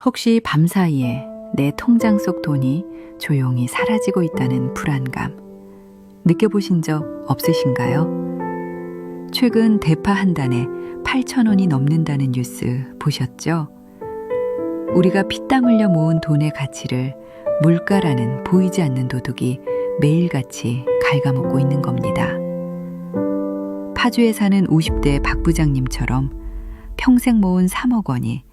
혹시 밤사이에 내 통장 속 돈이 조용히 사라지고 있다는 불안감 느껴보신 적 없으신가요? 최근 대파 한 단에 8,000원이 넘는다는 뉴스 보셨죠? 우리가 피땀 흘려 모은 돈의 가치를 물가라는 보이지 않는 도둑이 매일같이 갉아먹고 있는 겁니다. 파주에 사는 50대 박 부장님처럼 평생 모은 3억 원이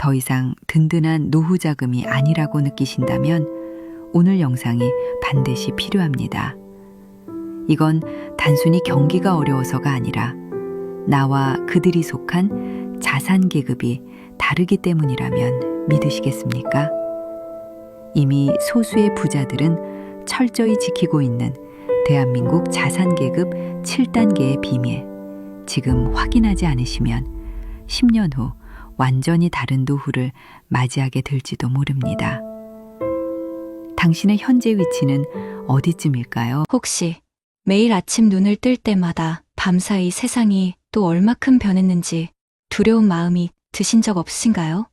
더 이상 든든한 노후 자금이 아니라고 느끼신다면 오늘 영상이 반드시 필요합니다. 이건 단순히 경기가 어려워서가 아니라 나와 그들이 속한 자산 계급이 다르기 때문이라면 믿으시겠습니까? 이미 소수의 부자들은 철저히 지키고 있는 대한민국 자산 계급 7단계의 비밀, 지금 확인하지 않으시면 10년 후 완전히 다른 노후를 맞이하게 될지도 모릅니다. 당신의 현재 위치는 어디쯤일까요? 혹시 매일 아침 눈을 뜰 때마다 밤사이 세상이 또 얼마큼 변했는지 두려운 마음이 드신 적 없으신가요?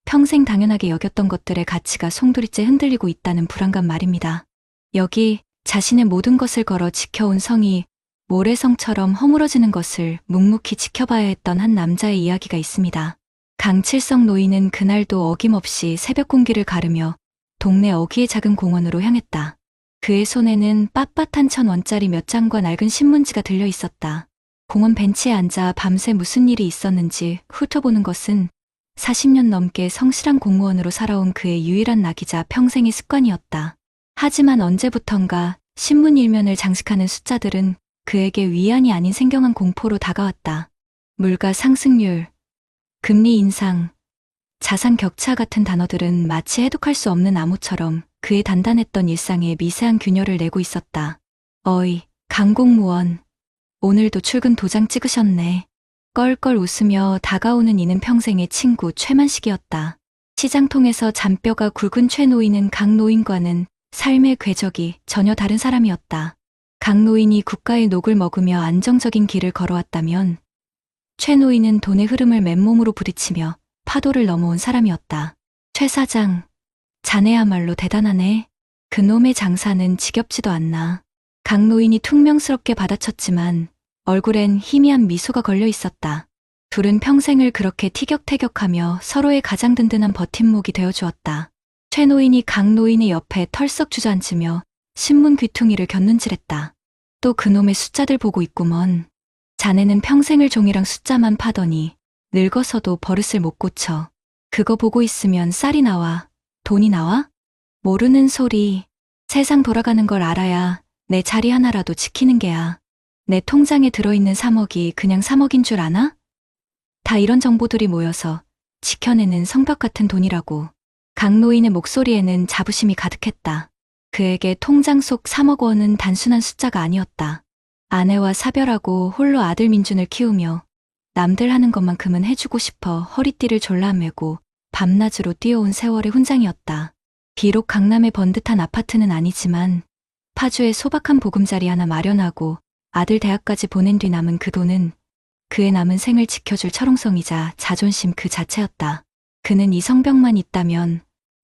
평생 당연하게 여겼던 것들의 가치가 송두리째 흔들리고 있다는 불안감 말입니다. 여기 자신의 모든 것을 걸어 지켜온 성이 모래성처럼 허물어지는 것을 묵묵히 지켜봐야 했던 한 남자의 이야기가 있습니다. 강칠성 노인은 그날도 어김없이 새벽 공기를 가르며 동네 어귀의 작은 공원으로 향했다. 그의 손에는 빳빳한 1,000원짜리 몇 장과 낡은 신문지가 들려 있었다. 공원 벤치에 앉아 밤새 무슨 일이 있었는지 훑어보는 것은 40년 넘게 성실한 공무원으로 살아온 그의 유일한 낙이자 평생의 습관이었다. 하지만 언제부턴가 신문 일면을 장식하는 숫자들은 그에게 위안이 아닌 생경한 공포로 다가왔다. 물가 상승률, 금리 인상, 자산 격차 같은 단어들은 마치 해독할 수 없는 암호처럼 그의 단단했던 일상에 미세한 균열을 내고 있었다. 어이, 강공무원. 오늘도 출근 도장 찍으셨네. 껄껄 웃으며 다가오는 이는 평생의 친구 최만식이었다. 시장통에서 잔뼈가 굵은 최노인은 강 노인과는 삶의 궤적이 전혀 다른 사람이었다. 강 노인이 국가의 녹을 먹으며 안정적인 길을 걸어왔다면 최 노인은 돈의 흐름을 맨몸으로 부딪히며 파도를 넘어온 사람이었다. 최 사장, 자네야말로 대단하네. 그놈의 장사는 지겹지도 않나. 강 노인이 퉁명스럽게 받아쳤지만 얼굴엔 희미한 미소가 걸려 있었다. 둘은 평생을 그렇게 티격태격하며 서로의 가장 든든한 버팀목이 되어주었다. 최 노인이 강 노인의 옆에 털썩 주저앉으며 신문 귀퉁이를 곁눈질했다. 또 그놈의 숫자들 보고 있구먼. 자네는 평생을 종이랑 숫자만 파더니 늙어서도 버릇을 못 고쳐. 그거 보고 있으면 쌀이 나와, 돈이 나와? 모르는 소리. 세상 돌아가는 걸 알아야 내 자리 하나라도 지키는 게야. 내 통장에 들어있는 3억이 그냥 3억인 줄 아나? 다 이런 정보들이 모여서 지켜내는 성벽 같은 돈이라고. 강 노인의 목소리에는 자부심이 가득했다. 그에게 통장 속 3억 원은 단순한 숫자가 아니었다. 아내와 사별하고 홀로 아들 민준을 키우며 남들 하는 것만큼은 해주고 싶어 허리띠를 졸라매고 밤낮으로 뛰어온 세월의 훈장이었다. 비록 강남의 번듯한 아파트는 아니지만 파주에 소박한 보금자리 하나 마련하고 아들 대학까지 보낸 뒤 남은 그 돈은 그의 남은 생을 지켜줄 철옹성이자 자존심 그 자체였다. 그는 이 성벽만 있다면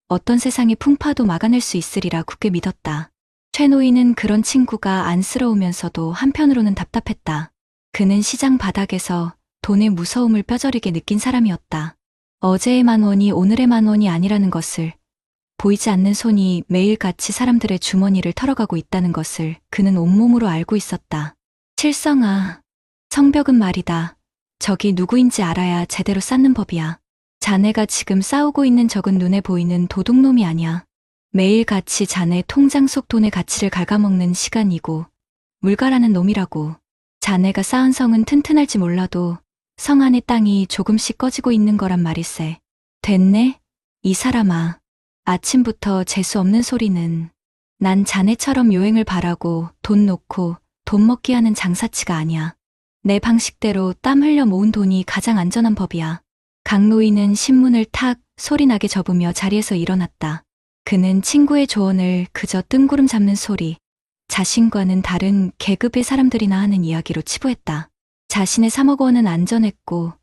어떤 세상의 풍파도 막아낼 수 있으리라 굳게 믿었다. 최 노인은 그런 친구가 안쓰러우면서도 한편으로는 답답했다. 그는 시장 바닥에서 돈의 무서움을 뼈저리게 느낀 사람이었다. 어제의 10,000원이 오늘의 10,000원이 아니라는 것을, 보이지 않는 손이 매일같이 사람들의 주머니를 털어가고 있다는 것을 그는 온몸으로 알고 있었다. 칠성아, 성벽은 말이다. 적이 누구인지 알아야 제대로 쌓는 법이야. 자네가 지금 싸우고 있는 적은 눈에 보이는 도둑놈이 아니야. 매일같이 자네 통장 속 돈의 가치를 갉아먹는 시간이고 물가라는 놈이라고. 자네가 쌓은 성은 튼튼할지 몰라도 성 안의 땅이 조금씩 꺼지고 있는 거란 말일세. 됐네? 이 사람아. 아침부터 재수 없는 소리는. 난 자네처럼 요행을 바라고 돈 놓고 돈 먹기 하는 장사치가 아니야. 내 방식대로 땀 흘려 모은 돈이 가장 안전한 법이야. 강 노인은 신문을 탁 소리나게 접으며 자리에서 일어났다. 그는 친구의 조언을 그저 뜬구름 잡는 소리, 자신과는 다른 계급의 사람들이나 하는 이야기로 치부했다. 자신의 3억 원은 안전했고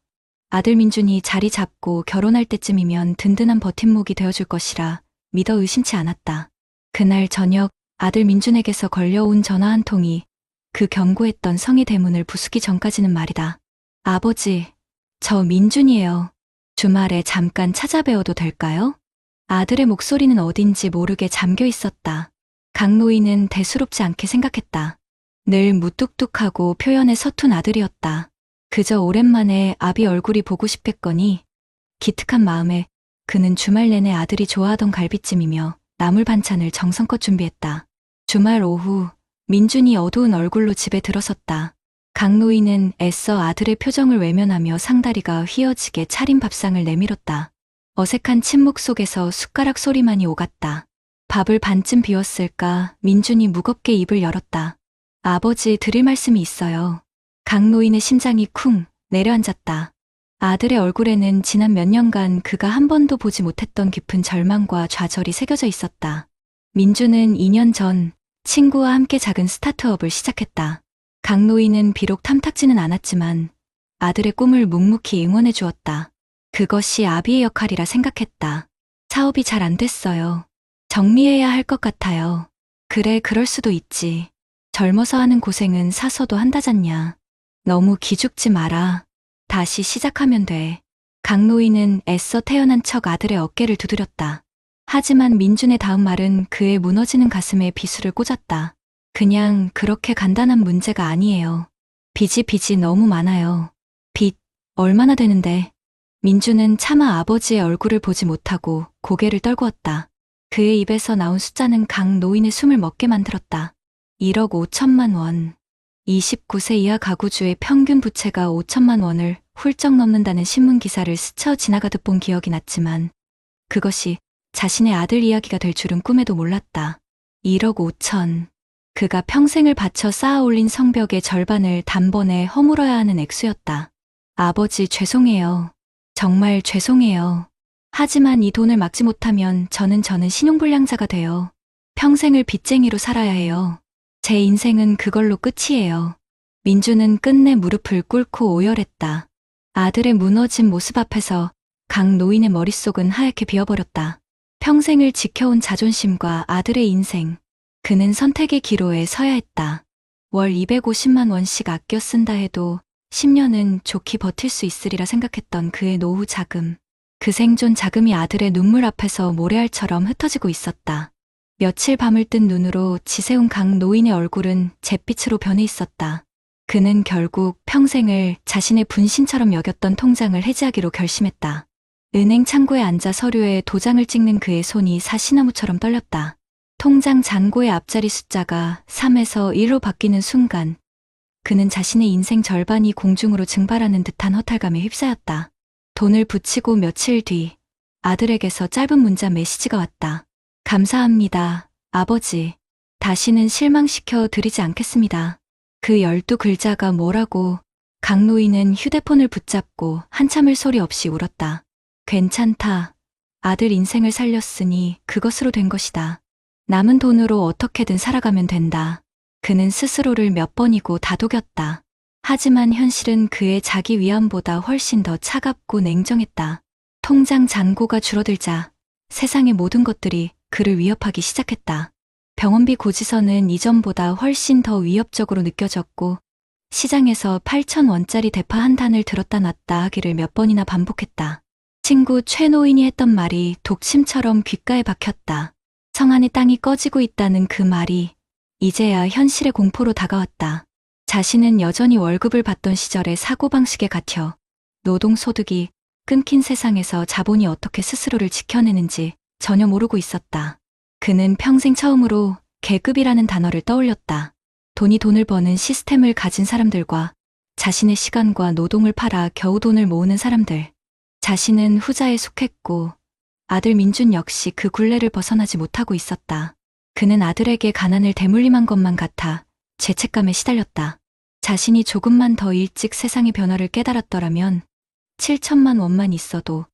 아들 민준이 자리 잡고 결혼할 때쯤이면 든든한 버팀목이 되어줄 것이라 믿어 의심치 않았다. 그날 저녁 아들 민준에게서 걸려온 전화 한 통이 그 견고했던 성의 대문을 부수기 전까지는 말이다. 아버지, 저 민준이에요. 주말에 잠깐 찾아뵈어도 될까요? 아들의 목소리는 어딘지 모르게 잠겨 있었다. 강노인은 대수롭지 않게 생각했다. 늘 무뚝뚝하고 표현에 서툰 아들이었다. 그저 오랜만에 아비 얼굴이 보고 싶겠거니 기특한 마음에 그는 주말 내내 아들이 좋아하던 갈비찜이며 나물 반찬을 정성껏 준비했다. 주말 오후 민준이 어두운 얼굴로 집에 들어섰다. 강노인은 애써 아들의 표정을 외면하며 상다리가 휘어지게 차린 밥상을 내밀었다. 어색한 침묵 속에서 숟가락 소리만이 오갔다. 밥을 반쯤 비웠을까 민준이 무겁게 입을 열었다. 아버지 드릴 말씀이 있어요. 강노인의 심장이 쿵 내려앉았다. 아들의 얼굴에는 지난 몇 년간 그가 한 번도 보지 못했던 깊은 절망과 좌절이 새겨져 있었다. 민준은 2년 전 친구와 함께 작은 스타트업을 시작했다. 강노인은 비록 탐탁지는 않았지만 아들의 꿈을 묵묵히 응원해 주었다. 그것이 아비의 역할이라 생각했다. 사업이 잘 안 됐어요. 정리해야 할 것 같아요. 그래, 그럴 수도 있지. 젊어서 하는 고생은 사서도 한다잖냐. 너무 기죽지 마라. 다시 시작하면 돼. 강노인은 애써 태어난 척 아들의 어깨를 두드렸다. 하지만 민준의 다음 말은 그의 무너지는 가슴에 비수를 꽂았다. 그냥 그렇게 간단한 문제가 아니에요. 빚이 너무 많아요. 빚 얼마나 되는데? 민준은 차마 아버지의 얼굴을 보지 못하고 고개를 떨구었다. 그의 입에서 나온 숫자는 강노인의 숨을 멎게 만들었다. 1억 5천만 원. 29세 이하 가구주의 평균 부채가 5천만 원을 훌쩍 넘는다는 신문 기사를 스쳐 지나가듯 본 기억이 났지만 그것이 자신의 아들 이야기가 될 줄은 꿈에도 몰랐다. 1억 5천. 그가 평생을 바쳐 쌓아 올린 성벽의 절반을 단번에 허물어야 하는 액수였다. 아버지 죄송해요. 정말 죄송해요. 하지만 이 돈을 막지 못하면 저는 신용불량자가 돼요. 평생을 빚쟁이로 살아야 해요. 제 인생은 그걸로 끝이에요. 민주는 끝내 무릎을 꿇고 오열했다. 아들의 무너진 모습 앞에서 강노인의 머릿속은 하얗게 비어버렸다. 평생을 지켜온 자존심과 아들의 인생. 그는 선택의 기로에 서야 했다. 월 250만 원씩 아껴 쓴다 해도 10년은 좋게 버틸 수 있으리라 생각했던 그의 노후 자금. 그 생존 자금이 아들의 눈물 앞에서 모래알처럼 흩어지고 있었다. 며칠 밤을 뜬 눈으로 지새운 강노인의 얼굴은 잿빛으로 변해 있었다. 그는 결국 평생을 자신의 분신처럼 여겼던 통장을 해지하기로 결심했다. 은행 창구에 앉아 서류에 도장을 찍는 그의 손이 사시나무처럼 떨렸다. 통장 잔고의 앞자리 숫자가 3에서 1로 바뀌는 순간 그는 자신의 인생 절반이 공중으로 증발하는 듯한 허탈감에 휩싸였다. 돈을 붙이고 며칠 뒤 아들에게서 짧은 문자 메시지가 왔다. 감사합니다, 아버지. 다시는 실망시켜 드리지 않겠습니다. 그 12글자가 뭐라고? 강노인은 휴대폰을 붙잡고 한참을 소리 없이 울었다. 괜찮다. 아들 인생을 살렸으니 그것으로 된 것이다. 남은 돈으로 어떻게든 살아가면 된다. 그는 스스로를 몇 번이고 다독였다. 하지만 현실은 그의 자기 위안보다 훨씬 더 차갑고 냉정했다. 통장 잔고가 줄어들자 세상의 모든 것들이 그를 위협하기 시작했다. 병원비 고지서는 이전보다 훨씬 더 위협적으로 느껴졌고 시장에서 8,000원짜리 대파 한 단을 들었다 놨다 하기를 몇 번이나 반복했다. 친구 최노인이 했던 말이 독침처럼 귓가에 박혔다. 성안의 땅이 꺼지고 있다는 그 말이 이제야 현실의 공포로 다가왔다. 자신은 여전히 월급을 받던 시절의 사고방식에 갇혀 노동소득이 끊긴 세상에서 자본이 어떻게 스스로를 지켜내는지 전혀 모르고 있었다. 그는 평생 처음으로 계급이라는 단어를 떠올렸다. 돈이 돈을 버는 시스템을 가진 사람들과 자신의 시간과 노동을 팔아 겨우 돈을 모으는 사람들. 자신은 후자에 속했고 아들 민준 역시 그 굴레를 벗어나지 못하고 있었다. 그는 아들에게 가난을 대물림한 것만 같아 죄책감에 시달렸다. 자신이 조금만 더 일찍 세상의 변화를 깨달았더라면 7천만 원만 있어도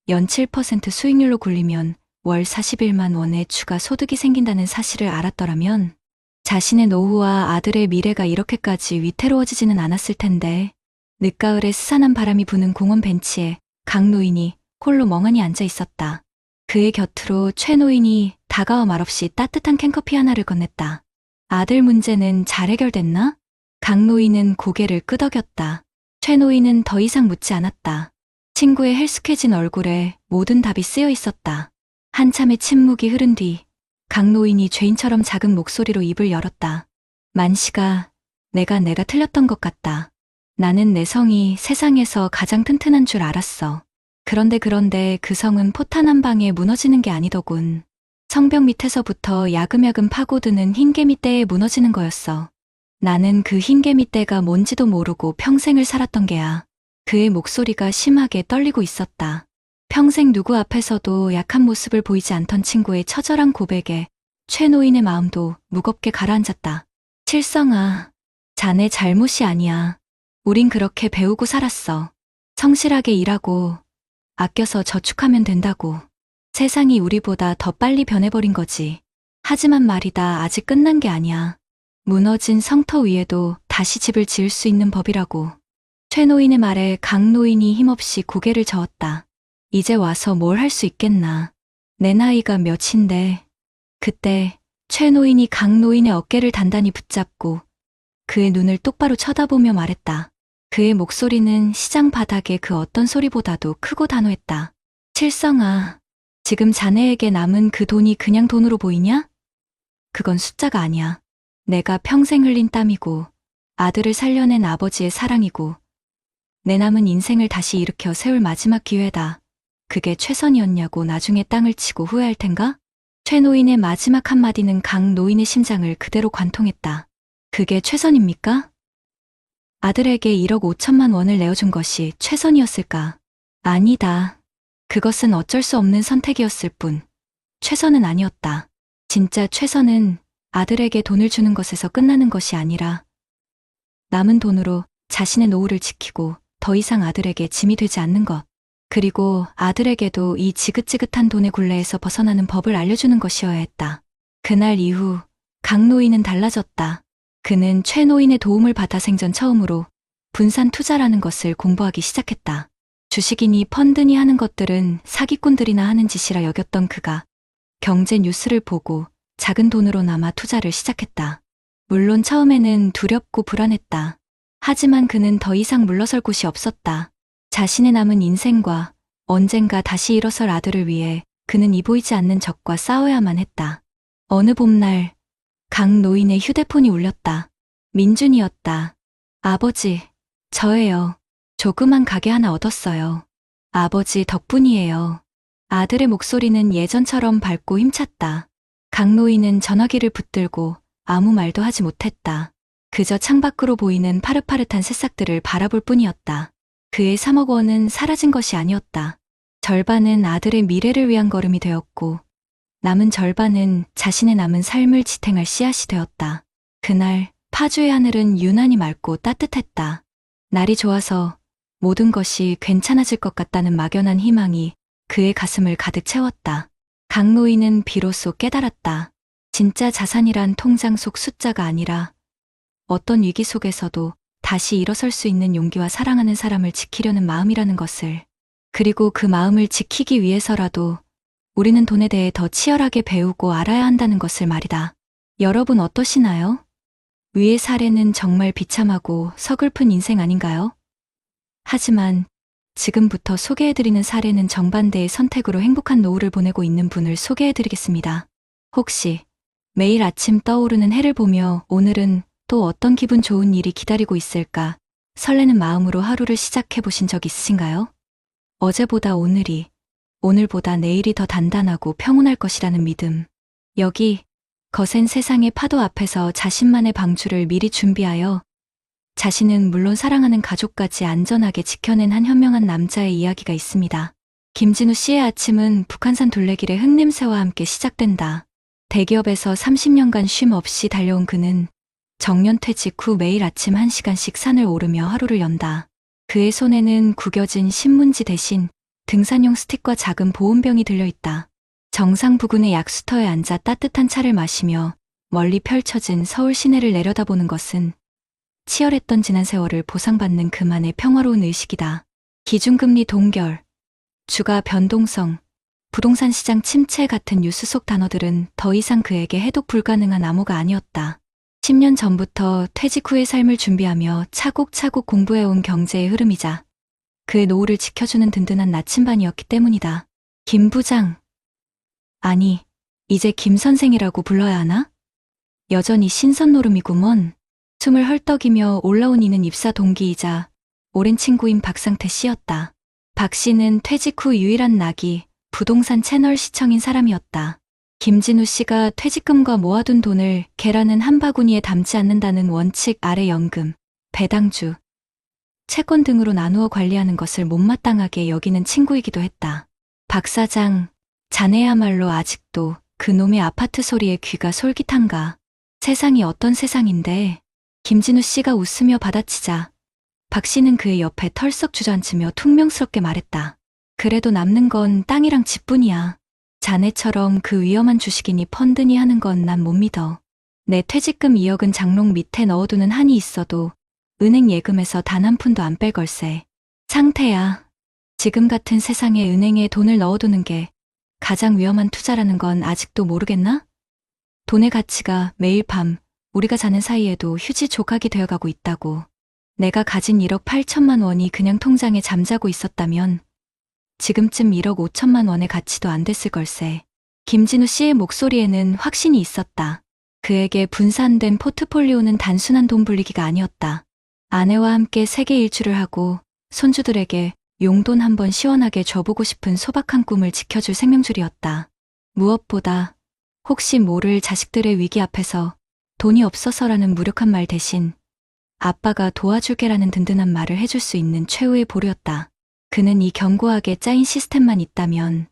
연 7% 수익률로 굴리면 월 41만 원의 추가 소득이 생긴다는 사실을 알았더라면 자신의 노후와 아들의 미래가 이렇게까지 위태로워지지는 않았을 텐데 늦가을에 스산한 바람이 부는 공원 벤치에 강 노인이 홀로 멍하니 앉아 있었다. 그의 곁으로 최 노인이 다가와 말없이 따뜻한 캔커피 하나를 건넸다. 아들 문제는 잘 해결됐나? 강 노인은 고개를 끄덕였다. 최 노인은 더 이상 묻지 않았다. 친구의 헬쑥해진 얼굴에 모든 답이 쓰여 있었다. 한참의 침묵이 흐른 뒤 강 노인이 죄인처럼 작은 목소리로 입을 열었다. 만식아, 내가 틀렸던 것 같다. 나는 내 성이 세상에서 가장 튼튼한 줄 알았어. 그런데 그 성은 포탄 한 방에 무너지는 게 아니더군. 성벽 밑에서부터 야금야금 파고드는 흰개미떼에 무너지는 거였어. 나는 그 흰개미떼가 뭔지도 모르고 평생을 살았던 게야. 그의 목소리가 심하게 떨리고 있었다. 평생 누구 앞에서도 약한 모습을 보이지 않던 친구의 처절한 고백에 최 노인의 마음도 무겁게 가라앉았다. 칠성아, 자네 잘못이 아니야. 우린 그렇게 배우고 살았어. 성실하게 일하고 아껴서 저축하면 된다고. 세상이 우리보다 더 빨리 변해버린 거지. 하지만 말이다, 아직 끝난 게 아니야. 무너진 성터 위에도 다시 집을 지을 수 있는 법이라고. 최 노인의 말에 강 노인이 힘없이 고개를 저었다. 이제 와서 뭘 할 수 있겠나. 내 나이가 몇인데. 그때 최 노인이 강 노인의 어깨를 단단히 붙잡고 그의 눈을 똑바로 쳐다보며 말했다. 그의 목소리는 시장 바닥의 그 어떤 소리보다도 크고 단호했다. 칠성아, 지금 자네에게 남은 그 돈이 그냥 돈으로 보이냐? 그건 숫자가 아니야. 내가 평생 흘린 땀이고 아들을 살려낸 아버지의 사랑이고 내 남은 인생을 다시 일으켜 세울 마지막 기회다. 그게 최선이었냐고 나중에 땅을 치고 후회할 텐가? 최 노인의 마지막 한마디는 강 노인의 심장을 그대로 관통했다. 그게 최선입니까? 아들에게 1억 5천만 원을 내어준 것이 최선이었을까? 아니다. 그것은 어쩔 수 없는 선택이었을 뿐 최선은 아니었다. 진짜 최선은 아들에게 돈을 주는 것에서 끝나는 것이 아니라 남은 돈으로 자신의 노후를 지키고 더 이상 아들에게 짐이 되지 않는 것. 그리고 아들에게도 이 지긋지긋한 돈의 굴레에서 벗어나는 법을 알려주는 것이어야 했다. 그날 이후 강 노인은 달라졌다. 그는 최 노인의 도움을 받아 생전 처음으로 분산 투자라는 것을 공부하기 시작했다. 주식이니 펀드니 하는 것들은 사기꾼들이나 하는 짓이라 여겼던 그가 경제 뉴스를 보고 작은 돈으로나마 투자를 시작했다. 물론 처음에는 두렵고 불안했다. 하지만 그는 더 이상 물러설 곳이 없었다. 자신의 남은 인생과 언젠가 다시 일어설 아들을 위해 그는 이 보이지 않는 적과 싸워야만 했다. 어느 봄날 강 노인의 휴대폰이 울렸다. 민준이었다. 아버지, 저예요. 조그만 가게 하나 얻었어요. 아버지 덕분이에요. 아들의 목소리는 예전처럼 밝고 힘찼다. 강 노인은 전화기를 붙들고 아무 말도 하지 못했다. 그저 창밖으로 보이는 파릇파릇한 새싹들을 바라볼 뿐이었다. 그의 3억 원은 사라진 것이 아니었다. 절반은 아들의 미래를 위한 걸음이 되었고 남은 절반은 자신의 남은 삶을 지탱할 씨앗이 되었다. 그날 파주의 하늘은 유난히 맑고 따뜻했다. 날이 좋아서 모든 것이 괜찮아질 것 같다는 막연한 희망이 그의 가슴을 가득 채웠다. 강 노인은 비로소 깨달았다. 진짜 자산이란 통장 속 숫자가 아니라 어떤 위기 속에서도 다시 일어설 수 있는 용기와 사랑하는 사람을 지키려는 마음이라는 것을. 그리고 그 마음을 지키기 위해서라도 우리는 돈에 대해 더 치열하게 배우고 알아야 한다는 것을 말이다. 여러분 어떠시나요? 위의 사례는 정말 비참하고 서글픈 인생 아닌가요? 하지만 지금부터 소개해드리는 사례는 정반대의 선택으로 행복한 노후를 보내고 있는 분을 소개해드리겠습니다. 혹시 매일 아침 떠오르는 해를 보며 오늘은 또 어떤 기분 좋은 일이 기다리고 있을까 설레는 마음으로 하루를 시작해 보신 적 있으신가요? 어제보다 오늘이, 오늘보다 내일이 더 단단하고 평온할 것이라는 믿음. 여기 거센 세상의 파도 앞에서 자신만의 방주를 미리 준비하여 자신은 물론 사랑하는 가족까지 안전하게 지켜낸 한 현명한 남자의 이야기가 있습니다. 김진우 씨의 아침은 북한산 둘레길의 흙냄새와 함께 시작된다. 대기업에서 30년간 쉼 없이 달려온 그는 정년퇴직 후 매일 아침 1시간씩 산을 오르며 하루를 연다. 그의 손에는 구겨진 신문지 대신 등산용 스틱과 작은 보온병이 들려있다. 정상 부근의 약수터에 앉아 따뜻한 차를 마시며 멀리 펼쳐진 서울 시내를 내려다보는 것은 치열했던 지난 세월을 보상받는 그만의 평화로운 의식이다. 기준금리 동결, 주가 변동성, 부동산 시장 침체 같은 뉴스 속 단어들은 더 이상 그에게 해독 불가능한 암호가 아니었다. 10년 전부터 퇴직 후의 삶을 준비하며 차곡차곡 공부해온 경제의 흐름이자 그의 노후를 지켜주는 든든한 나침반이었기 때문이다. 김 부장. 아니, 이제 김 선생이라고 불러야 하나? 여전히 신선노름이구먼. 숨을 헐떡이며 올라온 이는 입사 동기이자 오랜 친구인 박상태 씨였다. 박 씨는 퇴직 후 유일한 낙이 부동산 채널 시청인 사람이었다. 김진우 씨가 퇴직금과 모아둔 돈을 계란은 한 바구니에 담지 않는다는 원칙 아래 연금, 배당주, 채권 등으로 나누어 관리하는 것을 못마땅하게 여기는 친구이기도 했다. 박 사장, 자네야말로 아직도 그놈의 아파트 소리에 귀가 솔깃한가. 세상이 어떤 세상인데. 김진우 씨가 웃으며 받아치자 박 씨는 그의 옆에 털썩 주저앉으며 퉁명스럽게 말했다. 그래도 남는 건 땅이랑 집뿐이야. 자네처럼 그 위험한 주식이니 펀드니 하는 건 난 못 믿어. 내 퇴직금 2억은 장롱 밑에 넣어두는 한이 있어도 은행 예금에서 단 한 푼도 안 뺄 걸세. 상태야. 지금 같은 세상에 은행에 돈을 넣어두는 게 가장 위험한 투자라는 건 아직도 모르겠나? 돈의 가치가 매일 밤 우리가 자는 사이에도 휴지 조각이 되어가고 있다고. 내가 가진 1억 8천만 원이 그냥 통장에 잠자고 있었다면 지금쯤 1억 5천만 원의 가치도 안 됐을 걸세. 김진우 씨의 목소리에는 확신이 있었다. 그에게 분산된 포트폴리오는 단순한 돈 불리기가 아니었다. 아내와 함께 세계 일주를 하고 손주들에게 용돈 한번 시원하게 줘보고 싶은 소박한 꿈을 지켜줄 생명줄이었다. 무엇보다 혹시 모를 자식들의 위기 앞에서 돈이 없어서라는 무력한 말 대신 아빠가 도와줄게라는 든든한 말을 해줄 수 있는 최후의 보루였다. 그는 이 견고하게 짜인 시스템만 있다면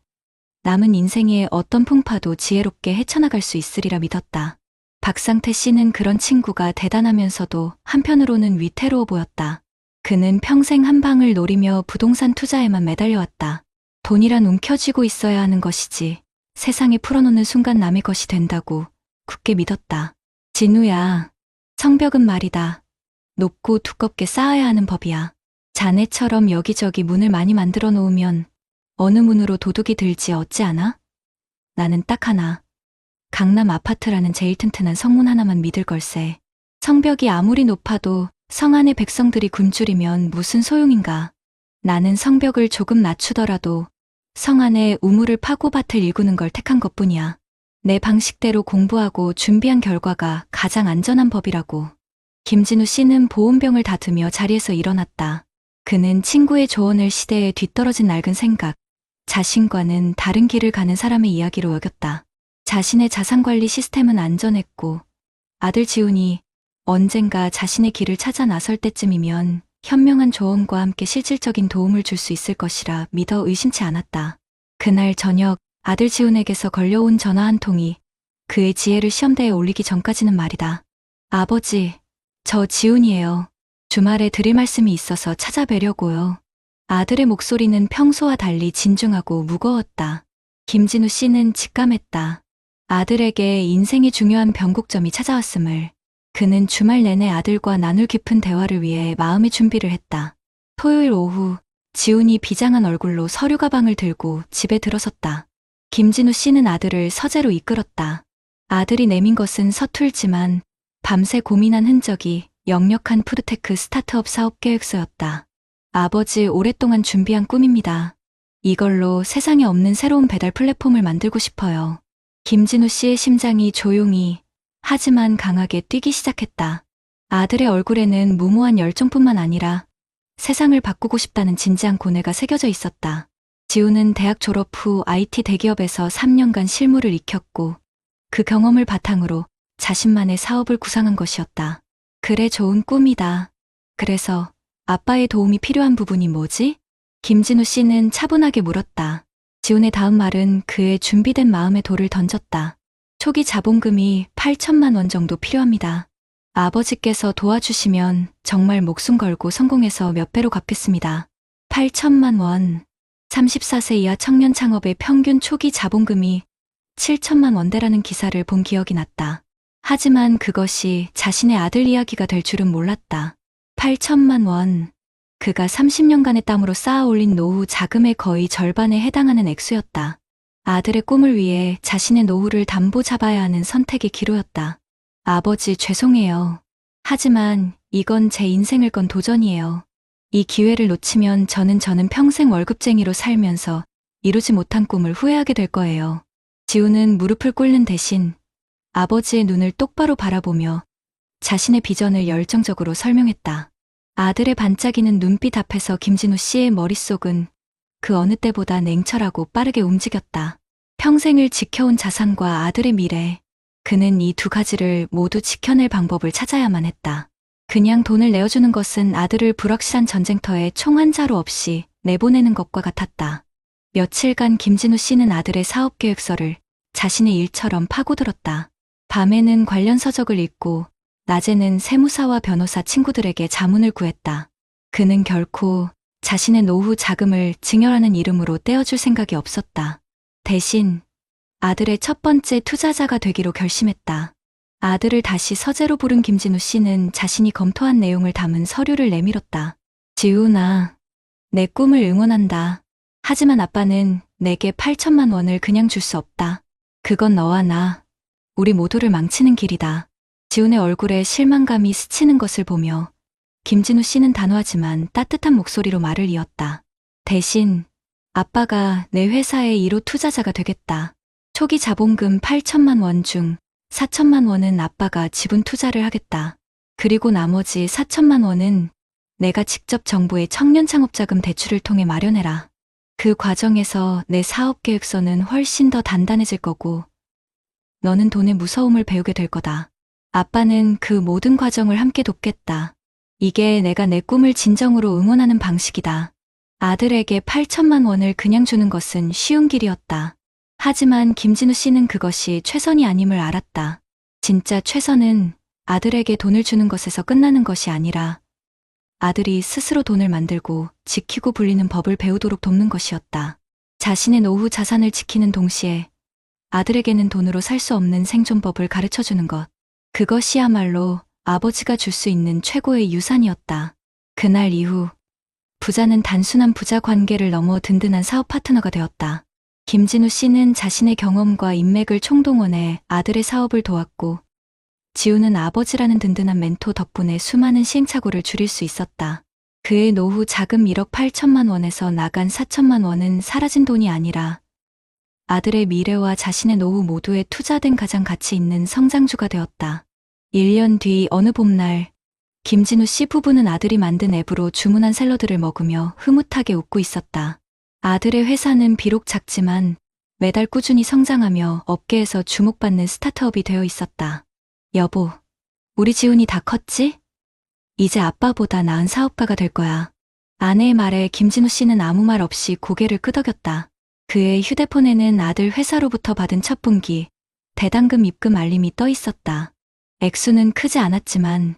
남은 인생의 어떤 풍파도 지혜롭게 헤쳐나갈 수 있으리라 믿었다. 박상태 씨는 그런 친구가 대단하면서도 한편으로는 위태로워 보였다. 그는 평생 한 방을 노리며 부동산 투자에만 매달려왔다. 돈이란 움켜쥐고 있어야 하는 것이지 세상에 풀어놓는 순간 남의 것이 된다고 굳게 믿었다. 진우야, 성벽은 말이다. 높고 두껍게 쌓아야 하는 법이야. 자네처럼 여기저기 문을 많이 만들어 놓으면 어느 문으로 도둑이 들지 어찌 아나? 나는 딱 하나. 강남 아파트라는 제일 튼튼한 성문 하나만 믿을 걸세. 성벽이 아무리 높아도 성 안의 백성들이 굶주리면 무슨 소용인가. 나는 성벽을 조금 낮추더라도 성 안에 우물을 파고 밭을 일구는 걸 택한 것뿐이야. 내 방식대로 공부하고 준비한 결과가 가장 안전한 법이라고. 김진우 씨는 보온병을 닫으며 자리에서 일어났다. 그는 친구의 조언을 시대에 뒤떨어진 낡은 생각, 자신과는 다른 길을 가는 사람의 이야기로 여겼다. 자신의 자산관리 시스템은 안전했고 아들 지훈이 언젠가 자신의 길을 찾아 나설 때쯤이면 현명한 조언과 함께 실질적인 도움을 줄 수 있을 것이라 믿어 의심치 않았다. 그날 저녁 아들 지훈에게서 걸려온 전화 한 통이 그의 지혜를 시험대에 올리기 전까지는 말이다. 아버지, 저 지훈이에요. 주말에 드릴 말씀이 있어서 찾아뵈려고요. 아들의 목소리는 평소와 달리 진중하고 무거웠다. 김진우 씨는 직감했다. 아들에게 인생의 중요한 변곡점이 찾아왔음을. 그는 주말 내내 아들과 나눌 깊은 대화를 위해 마음의 준비를 했다. 토요일 오후 지훈이 비장한 얼굴로 서류 가방을 들고 집에 들어섰다. 김진우 씨는 아들을 서재로 이끌었다. 아들이 내민 것은 서툴지만 밤새 고민한 흔적이 역력한 푸드테크 스타트업 사업 계획서였다. 아버지 오랫동안 준비한 꿈입니다. 이걸로 세상에 없는 새로운 배달 플랫폼을 만들고 싶어요. 김진우 씨의 심장이 조용히 하지만 강하게 뛰기 시작했다. 아들의 얼굴에는 무모한 열정뿐만 아니라 세상을 바꾸고 싶다는 진지한 고뇌가 새겨져 있었다. 지우는 대학 졸업 후 IT 대기업에서 3년간 실무를 익혔고 그 경험을 바탕으로 자신만의 사업을 구상한 것이었다. 그래, 좋은 꿈이다. 그래서 아빠의 도움이 필요한 부분이 뭐지? 김진우 씨는 차분하게 물었다. 지훈의 다음 말은 그의 준비된 마음에 돌을 던졌다. 초기 자본금이 8천만 원 정도 필요합니다. 아버지께서 도와주시면 정말 목숨 걸고 성공해서 몇 배로 갚겠습니다. 8천만 원. 34세 이하 청년 창업의 평균 초기 자본금이 7천만 원대라는 기사를 본 기억이 났다. 하지만 그것이 자신의 아들 이야기가 될 줄은 몰랐다. 8천만 원. 그가 30년간의 땀으로 쌓아 올린 노후 자금의 거의 절반에 해당하는 액수였다. 아들의 꿈을 위해 자신의 노후를 담보 잡아야 하는 선택의 기로였다. 아버지, 죄송해요. 하지만 이건 제 인생을 건 도전이에요. 이 기회를 놓치면 저는 평생 월급쟁이로 살면서 이루지 못한 꿈을 후회하게 될 거예요. 지우는 무릎을 꿇는 대신 아버지의 눈을 똑바로 바라보며 자신의 비전을 열정적으로 설명했다. 아들의 반짝이는 눈빛 앞에서 김진우 씨의 머릿속은 그 어느 때보다 냉철하고 빠르게 움직였다. 평생을 지켜온 자산과 아들의 미래, 그는 이 두 가지를 모두 지켜낼 방법을 찾아야만 했다. 그냥 돈을 내어주는 것은 아들을 불확실한 전쟁터에 총 한 자루 없이 내보내는 것과 같았다. 며칠간 김진우 씨는 아들의 사업 계획서를 자신의 일처럼 파고들었다. 밤에는 관련 서적을 읽고 낮에는 세무사와 변호사 친구들에게 자문을 구했다. 그는 결코 자신의 노후 자금을 증여라는 이름으로 떼어줄 생각이 없었다. 대신 아들의 첫 번째 투자자가 되기로 결심했다. 아들을 다시 서재로 부른 김진우 씨는 자신이 검토한 내용을 담은 서류를 내밀었다. 지훈아, 내 꿈을 응원한다. 하지만 아빠는 내게 8천만 원을 그냥 줄 수 없다. 그건 너와 나, 우리 모두를 망치는 길이다. 지훈의 얼굴에 실망감이 스치는 것을 보며 김진우 씨는 단호하지만 따뜻한 목소리로 말을 이었다. 대신 아빠가 내 회사의 1호 투자자가 되겠다. 초기 자본금 8천만 원 중 4천만 원은 아빠가 지분 투자를 하겠다. 그리고 나머지 4천만 원은 내가 직접 정부의 청년 창업자금 대출을 통해 마련해라. 그 과정에서 내 사업 계획서는 훨씬 더 단단해질 거고 너는 돈의 무서움을 배우게 될 거다. 아빠는 그 모든 과정을 함께 돕겠다. 이게 내가 내 꿈을 진정으로 응원하는 방식이다. 아들에게 8천만 원을 그냥 주는 것은 쉬운 길이었다. 하지만 김진우 씨는 그것이 최선이 아님을 알았다. 진짜 최선은 아들에게 돈을 주는 것에서 끝나는 것이 아니라 아들이 스스로 돈을 만들고 지키고 불리는 법을 배우도록 돕는 것이었다. 자신의 노후 자산을 지키는 동시에 아들에게는 돈으로 살 수 없는 생존법을 가르쳐주는 것. 그것이야말로 아버지가 줄 수 있는 최고의 유산이었다. 그날 이후 부자는 단순한 부자 관계를 넘어 든든한 사업 파트너가 되었다. 김진우 씨는 자신의 경험과 인맥을 총동원해 아들의 사업을 도왔고 지우는 아버지라는 든든한 멘토 덕분에 수많은 시행착오를 줄일 수 있었다. 그의 노후 자금 1억 8천만 원에서 나간 4천만 원은 사라진 돈이 아니라 아들의 미래와 자신의 노후 모두에 투자된 가장 가치 있는 성장주가 되었다. 1년 뒤 어느 봄날 김진우 씨 부부는 아들이 만든 앱으로 주문한 샐러드를 먹으며 흐뭇하게 웃고 있었다. 아들의 회사는 비록 작지만 매달 꾸준히 성장하며 업계에서 주목받는 스타트업이 되어 있었다. 여보, 우리 지훈이 다 컸지? 이제 아빠보다 나은 사업가가 될 거야. 아내의 말에 김진우 씨는 아무 말 없이 고개를 끄덕였다. 그의 휴대폰에는 아들 회사로부터 받은 첫 분기 배당금 입금 알림이 떠 있었다. 액수는 크지 않았지만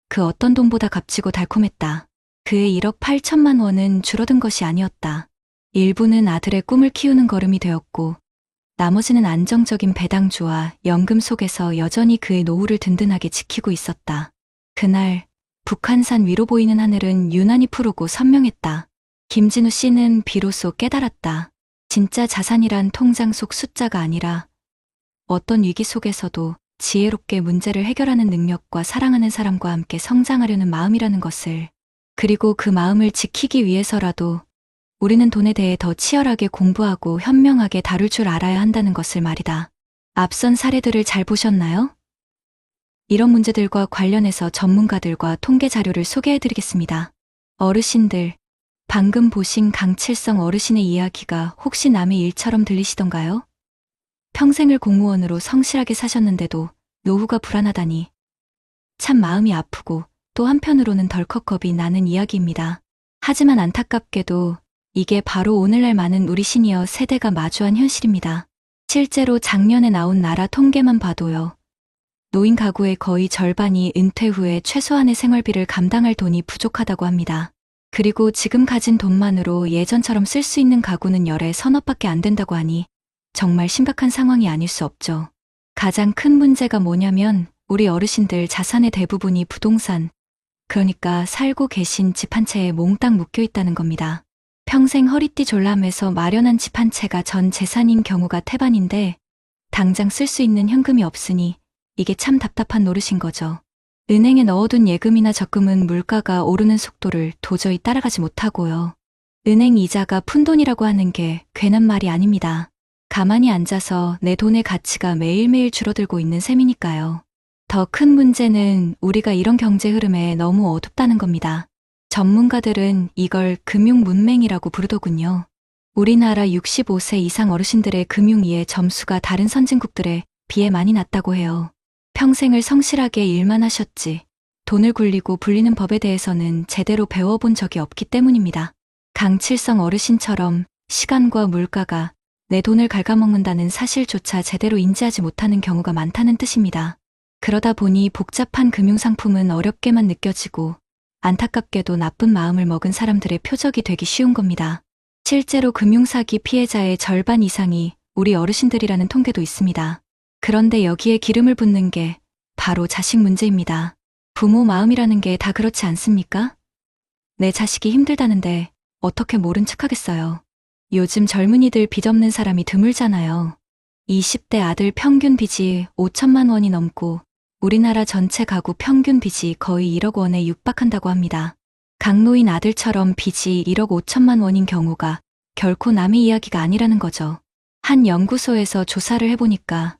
그 어떤 돈보다 값지고 달콤했다. 그의 1억 8천만 원은 줄어든 것이 아니었다. 일부는 아들의 꿈을 키우는 걸음이 되었고 나머지는 안정적인 배당주와 연금 속에서 여전히 그의 노후를 든든하게 지키고 있었다. 그날 북한산 위로 보이는 하늘은 유난히 푸르고 선명했다. 김진우 씨는 비로소 깨달았다. 진짜 자산이란 통장 속 숫자가 아니라 어떤 위기 속에서도 지혜롭게 문제를 해결하는 능력과 사랑하는 사람과 함께 성장하려는 마음이라는 것을. 그리고 그 마음을 지키기 위해서라도 우리는 돈에 대해 더 치열하게 공부하고 현명하게 다룰 줄 알아야 한다는 것을 말이다. 앞선 사례들을 잘 보셨나요? 이런 문제들과 관련해서 전문가들과 통계 자료를 소개해드리겠습니다. 어르신들, 방금 보신 강칠성 어르신의 이야기가 혹시 남의 일처럼 들리시던가요? 평생을 공무원으로 성실하게 사셨는데도 노후가 불안하다니. 참 마음이 아프고 또 한편으로는 덜컥 겁이 나는 이야기입니다. 하지만 안타깝게도 이게 바로 오늘날 많은 우리 시니어 세대가 마주한 현실입니다. 실제로 작년에 나온 나라 통계만 봐도요. 노인 가구의 거의 절반이 은퇴 후에 최소한의 생활비를 감당할 돈이 부족하다고 합니다. 그리고 지금 가진 돈만으로 예전처럼 쓸 수 있는 가구는 열에 서너 밖에 안 된다고 하니 정말 심각한 상황이 아닐 수 없죠. 가장 큰 문제가 뭐냐면 우리 어르신들 자산의 대부분이 부동산, 그러니까 살고 계신 집 한 채에 몽땅 묶여 있다는 겁니다. 평생 허리띠 졸라매서 마련한 집 한 채가 전 재산인 경우가 태반인데 당장 쓸 수 있는 현금이 없으니 이게 참 답답한 노릇인 거죠. 은행에 넣어둔 예금이나 적금은 물가가 오르는 속도를 도저히 따라가지 못하고요. 은행 이자가 푼돈이라고 하는 게 괜한 말이 아닙니다. 가만히 앉아서 내 돈의 가치가 매일매일 줄어들고 있는 셈이니까요. 더 큰 문제는 우리가 이런 경제 흐름에 너무 어둡다는 겁니다. 전문가들은 이걸 금융문맹이라고 부르더군요. 우리나라 65세 이상 어르신들의 금융이해 점수가 다른 선진국들에 비해 많이 낮다고 해요. 평생을 성실하게 일만 하셨지 돈을 굴리고 불리는 법에 대해서는 제대로 배워본 적이 없기 때문입니다. 강칠성 어르신처럼 시간과 물가가 내 돈을 갉아먹는다는 사실조차 제대로 인지하지 못하는 경우가 많다는 뜻입니다. 그러다 보니 복잡한 금융상품은 어렵게만 느껴지고 안타깝게도 나쁜 마음을 먹은 사람들의 표적이 되기 쉬운 겁니다. 실제로 금융사기 피해자의 절반 이상이 우리 어르신들이라는 통계도 있습니다. 그런데 여기에 기름을 붓는 게 바로 자식 문제입니다. 부모 마음이라는 게 다 그렇지 않습니까? 내 자식이 힘들다는데 어떻게 모른 척하겠어요. 요즘 젊은이들 빚 없는 사람이 드물잖아요. 20대 아들 평균 빚이 5천만 원이 넘고 우리나라 전체 가구 평균 빚이 거의 1억 원에 육박한다고 합니다. 강노인 아들처럼 빚이 1억 5천만 원인 경우가 결코 남의 이야기가 아니라는 거죠. 한 연구소에서 조사를 해보니까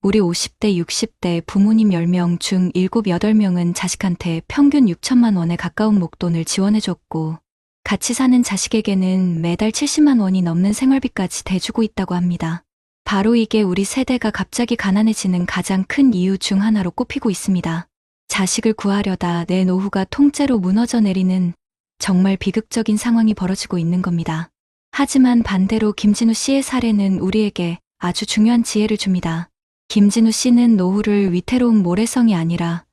우리 50대, 60대 부모님 10명 중 7, 8명은 자식한테 평균 6천만 원에 가까운 목돈을 지원해줬고 같이 사는 자식에게는 매달 70만 원이 넘는 생활비까지 대주고 있다고 합니다. 바로 이게 우리 세대가 갑자기 가난해지는 가장 큰 이유 중 하나로 꼽히고 있습니다. 자식을 구하려다 내 노후가 통째로 무너져 내리는 정말 비극적인 상황이 벌어지고 있는 겁니다. 하지만 반대로 김진우 씨의 사례는 우리에게 아주 중요한 지혜를 줍니다. 김진우 씨는 노후를 위태로운 모래성이 아니라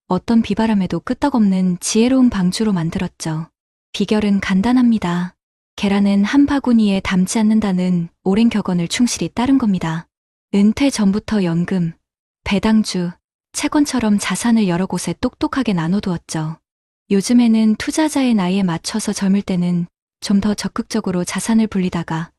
어떤 비바람에도 끄떡없는 지혜로운 방주로 만들었죠. 비결은 간단합니다. 계란은 한 바구니에 담지 않는다는 오랜 격언을 충실히 따른 겁니다. 은퇴 전부터 연금, 배당주, 채권처럼 자산을 여러 곳에 똑똑하게 나눠두었죠. 요즘에는 투자자의 나이에 맞춰서 젊을 때는 좀 더 적극적으로 자산을 불리다가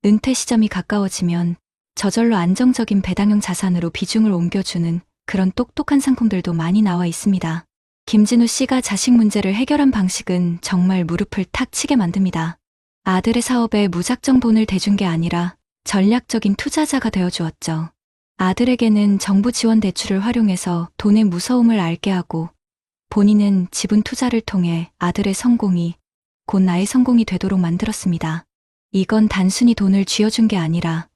은퇴 시점이 가까워지면 저절로 안정적인 배당형 자산으로 비중을 옮겨주는 그런 똑똑한 상품들도 많이 나와 있습니다. 김진우 씨가 자식 문제를 해결한 방식은 정말 무릎을 탁 치게 만듭니다. 아들의 사업에 무작정 돈을 대준 게 아니라 전략적인 투자자가 되어주었죠. 아들에게는 정부 지원 대출을 활용해서 돈의 무서움을 알게 하고 본인은 지분 투자를 통해 아들의 성공이 곧 나의 성공이 되도록 만들었습니다. 이건 단순히 돈을 쥐어준 게 아니라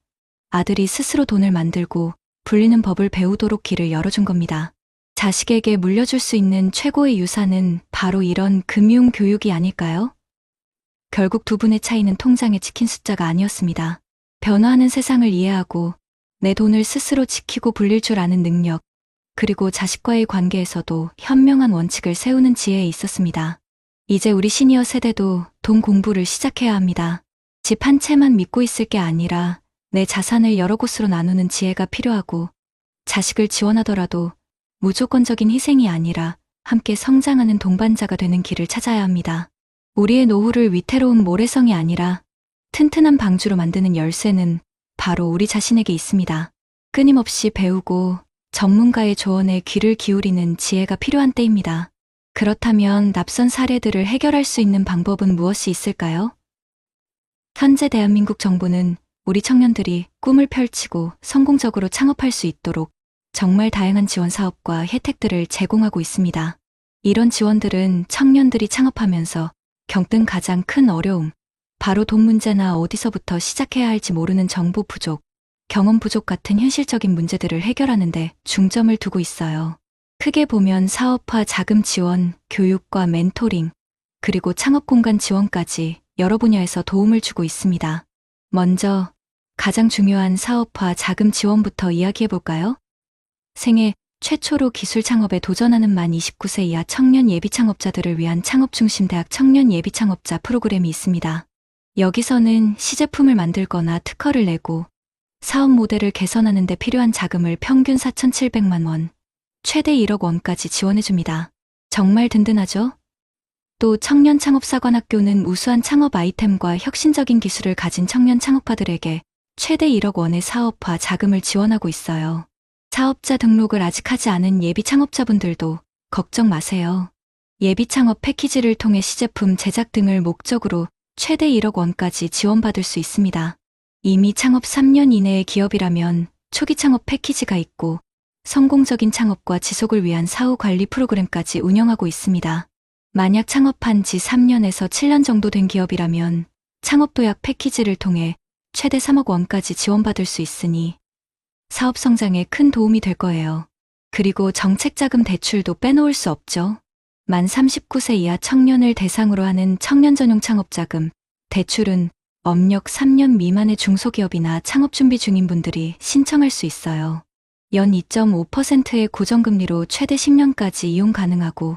아들이 스스로 돈을 만들고 불리는 법을 배우도록 길을 열어준 겁니다. 자식에게 물려줄 수 있는 최고의 유산은 바로 이런 금융 교육이 아닐까요? 결국 두 분의 차이는 통장에 찍힌 숫자가 아니었습니다. 변화하는 세상을 이해하고 내 돈을 스스로 지키고 불릴 줄 아는 능력, 그리고 자식과의 관계에서도 현명한 원칙을 세우는 지혜에 있었습니다. 이제 우리 시니어 세대도 돈 공부를 시작해야 합니다. 집 한 채만 믿고 있을 게 아니라 내 자산을 여러 곳으로 나누는 지혜가 필요하고 자식을 지원하더라도 무조건적인 희생이 아니라 함께 성장하는 동반자가 되는 길을 찾아야 합니다. 우리의 노후를 위태로운 모래성이 아니라 튼튼한 방주로 만드는 열쇠는 바로 우리 자신에게 있습니다. 끊임없이 배우고 전문가의 조언에 귀를 기울이는 지혜가 필요한 때입니다. 그렇다면 납선 사례들을 해결할 수 있는 방법은 무엇이 있을까요? 현재 대한민국 정부는 우리 청년들이 꿈을 펼치고 성공적으로 창업할 수 있도록 정말 다양한 지원 사업과 혜택들을 제공하고 있습니다. 이런 지원들은 청년들이 창업하면서 겪는 가장 큰 어려움, 바로 돈 문제나 어디서부터 시작해야 할지 모르는 정보 부족, 경험 부족 같은 현실적인 문제들을 해결하는 데 중점을 두고 있어요. 크게 보면 사업화 자금 지원, 교육과 멘토링, 그리고 창업 공간 지원까지 여러 분야에서 도움을 주고 있습니다. 먼저 가장 중요한 사업화 자금 지원부터 이야기해볼까요? 생애 최초로 기술 창업에 도전하는 만 29세 이하 청년 예비 창업자들을 위한 창업 중심 대학 청년 예비 창업자 프로그램이 있습니다. 여기서는 시제품을 만들거나 특허를 내고 사업 모델을 개선하는 데 필요한 자금을 평균 4,700만 원, 최대 1억 원까지 지원해줍니다. 정말 든든하죠? 또 청년 창업사관학교는 우수한 창업 아이템과 혁신적인 기술을 가진 청년 창업가들에게 최대 1억 원의 사업화 자금을 지원하고 있어요. 사업자 등록을 아직 하지 않은 예비 창업자분들도 걱정 마세요. 예비 창업 패키지를 통해 시제품 제작 등을 목적으로 최대 1억 원까지 지원받을 수 있습니다. 이미 창업 3년 이내의 기업이라면 초기 창업 패키지가 있고 성공적인 창업과 지속을 위한 사후 관리 프로그램까지 운영하고 있습니다. 만약 창업한 지 3년에서 7년 정도 된 기업이라면 창업 도약 패키지를 통해 최대 3억 원까지 지원받을 수 있으니 사업 성장에 큰 도움이 될 거예요. 그리고 정책자금 대출도 빼놓을 수 없죠. 만 39세 이하 청년을 대상으로 하는 청년 전용 창업자금, 대출은 업력 3년 미만의 중소기업이나 창업 준비 중인 분들이 신청할 수 있어요. 연 2.5%의 고정금리로 최대 10년까지 이용 가능하고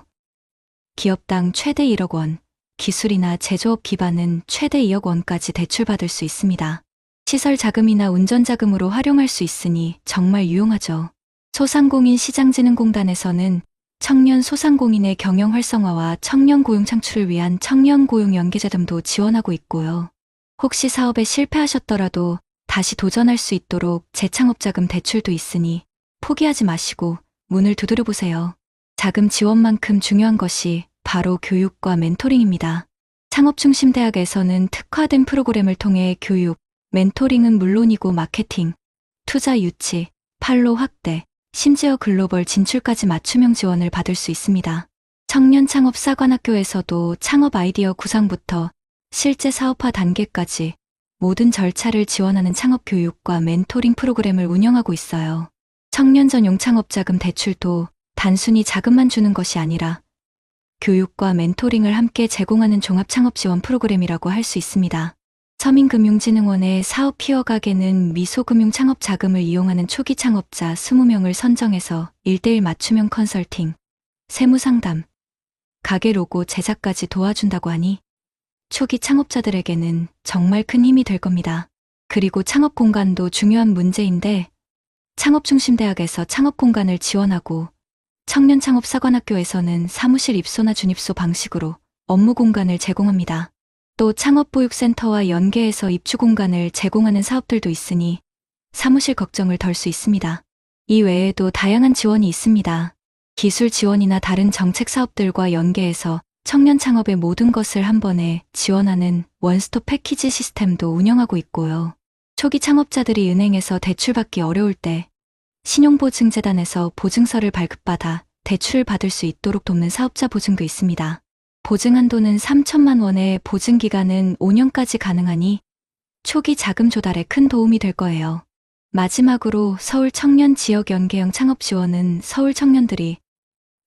기업당 최대 1억 원, 기술이나 제조업 기반은 최대 2억 원까지 대출받을 수 있습니다. 시설 자금이나 운전 자금으로 활용할 수 있으니 정말 유용하죠. 소상공인 시장진흥공단에서는 청년 소상공인의 경영 활성화와 청년 고용 창출을 위한 청년 고용 연계자금도 지원하고 있고요. 혹시 사업에 실패하셨더라도 다시 도전할 수 있도록 재창업자금 대출도 있으니 포기하지 마시고 문을 두드려 보세요. 자금 지원만큼 중요한 것이 바로 교육과 멘토링입니다. 창업중심대학에서는 특화된 프로그램을 통해 교육, 멘토링은 물론이고 마케팅, 투자 유치, 판로 확대, 심지어 글로벌 진출까지 맞춤형 지원을 받을 수 있습니다. 청년창업사관학교에서도 창업 아이디어 구상부터 실제 사업화 단계까지 모든 절차를 지원하는 창업 교육과 멘토링 프로그램을 운영하고 있어요. 청년 전용 창업자금 대출도 단순히 자금만 주는 것이 아니라 교육과 멘토링을 함께 제공하는 종합창업 지원 프로그램이라고 할 수 있습니다. 서민금융진흥원의 사업 피어가게는 미소금융 창업 자금을 이용하는 초기 창업자 20명을 선정해서 1:1 맞춤형 컨설팅, 세무상담, 가게 로고 제작까지 도와준다고 하니 초기 창업자들에게는 정말 큰 힘이 될 겁니다. 그리고 창업 공간도 중요한 문제인데 창업중심대학에서 창업 공간을 지원하고 청년창업사관학교에서는 사무실 입소나 준입소 방식으로 업무 공간을 제공합니다. 또 창업보육센터와 연계해서 입주 공간을 제공하는 사업들도 있으니 사무실 걱정을 덜 수 있습니다. 이 외에도 다양한 지원이 있습니다. 기술 지원이나 다른 정책 사업들과 연계해서 청년 창업의 모든 것을 한 번에 지원하는 원스톱 패키지 시스템도 운영하고 있고요. 초기 창업자들이 은행에서 대출받기 어려울 때 신용보증재단에서 보증서를 발급받아 대출을 받을 수 있도록 돕는 사업자 보증도 있습니다. 보증 한도는 3천만 원에 보증 기간은 5년까지 가능하니 초기 자금 조달에 큰 도움이 될 거예요. 마지막으로 서울 청년 지역 연계형 창업 지원은 서울 청년들이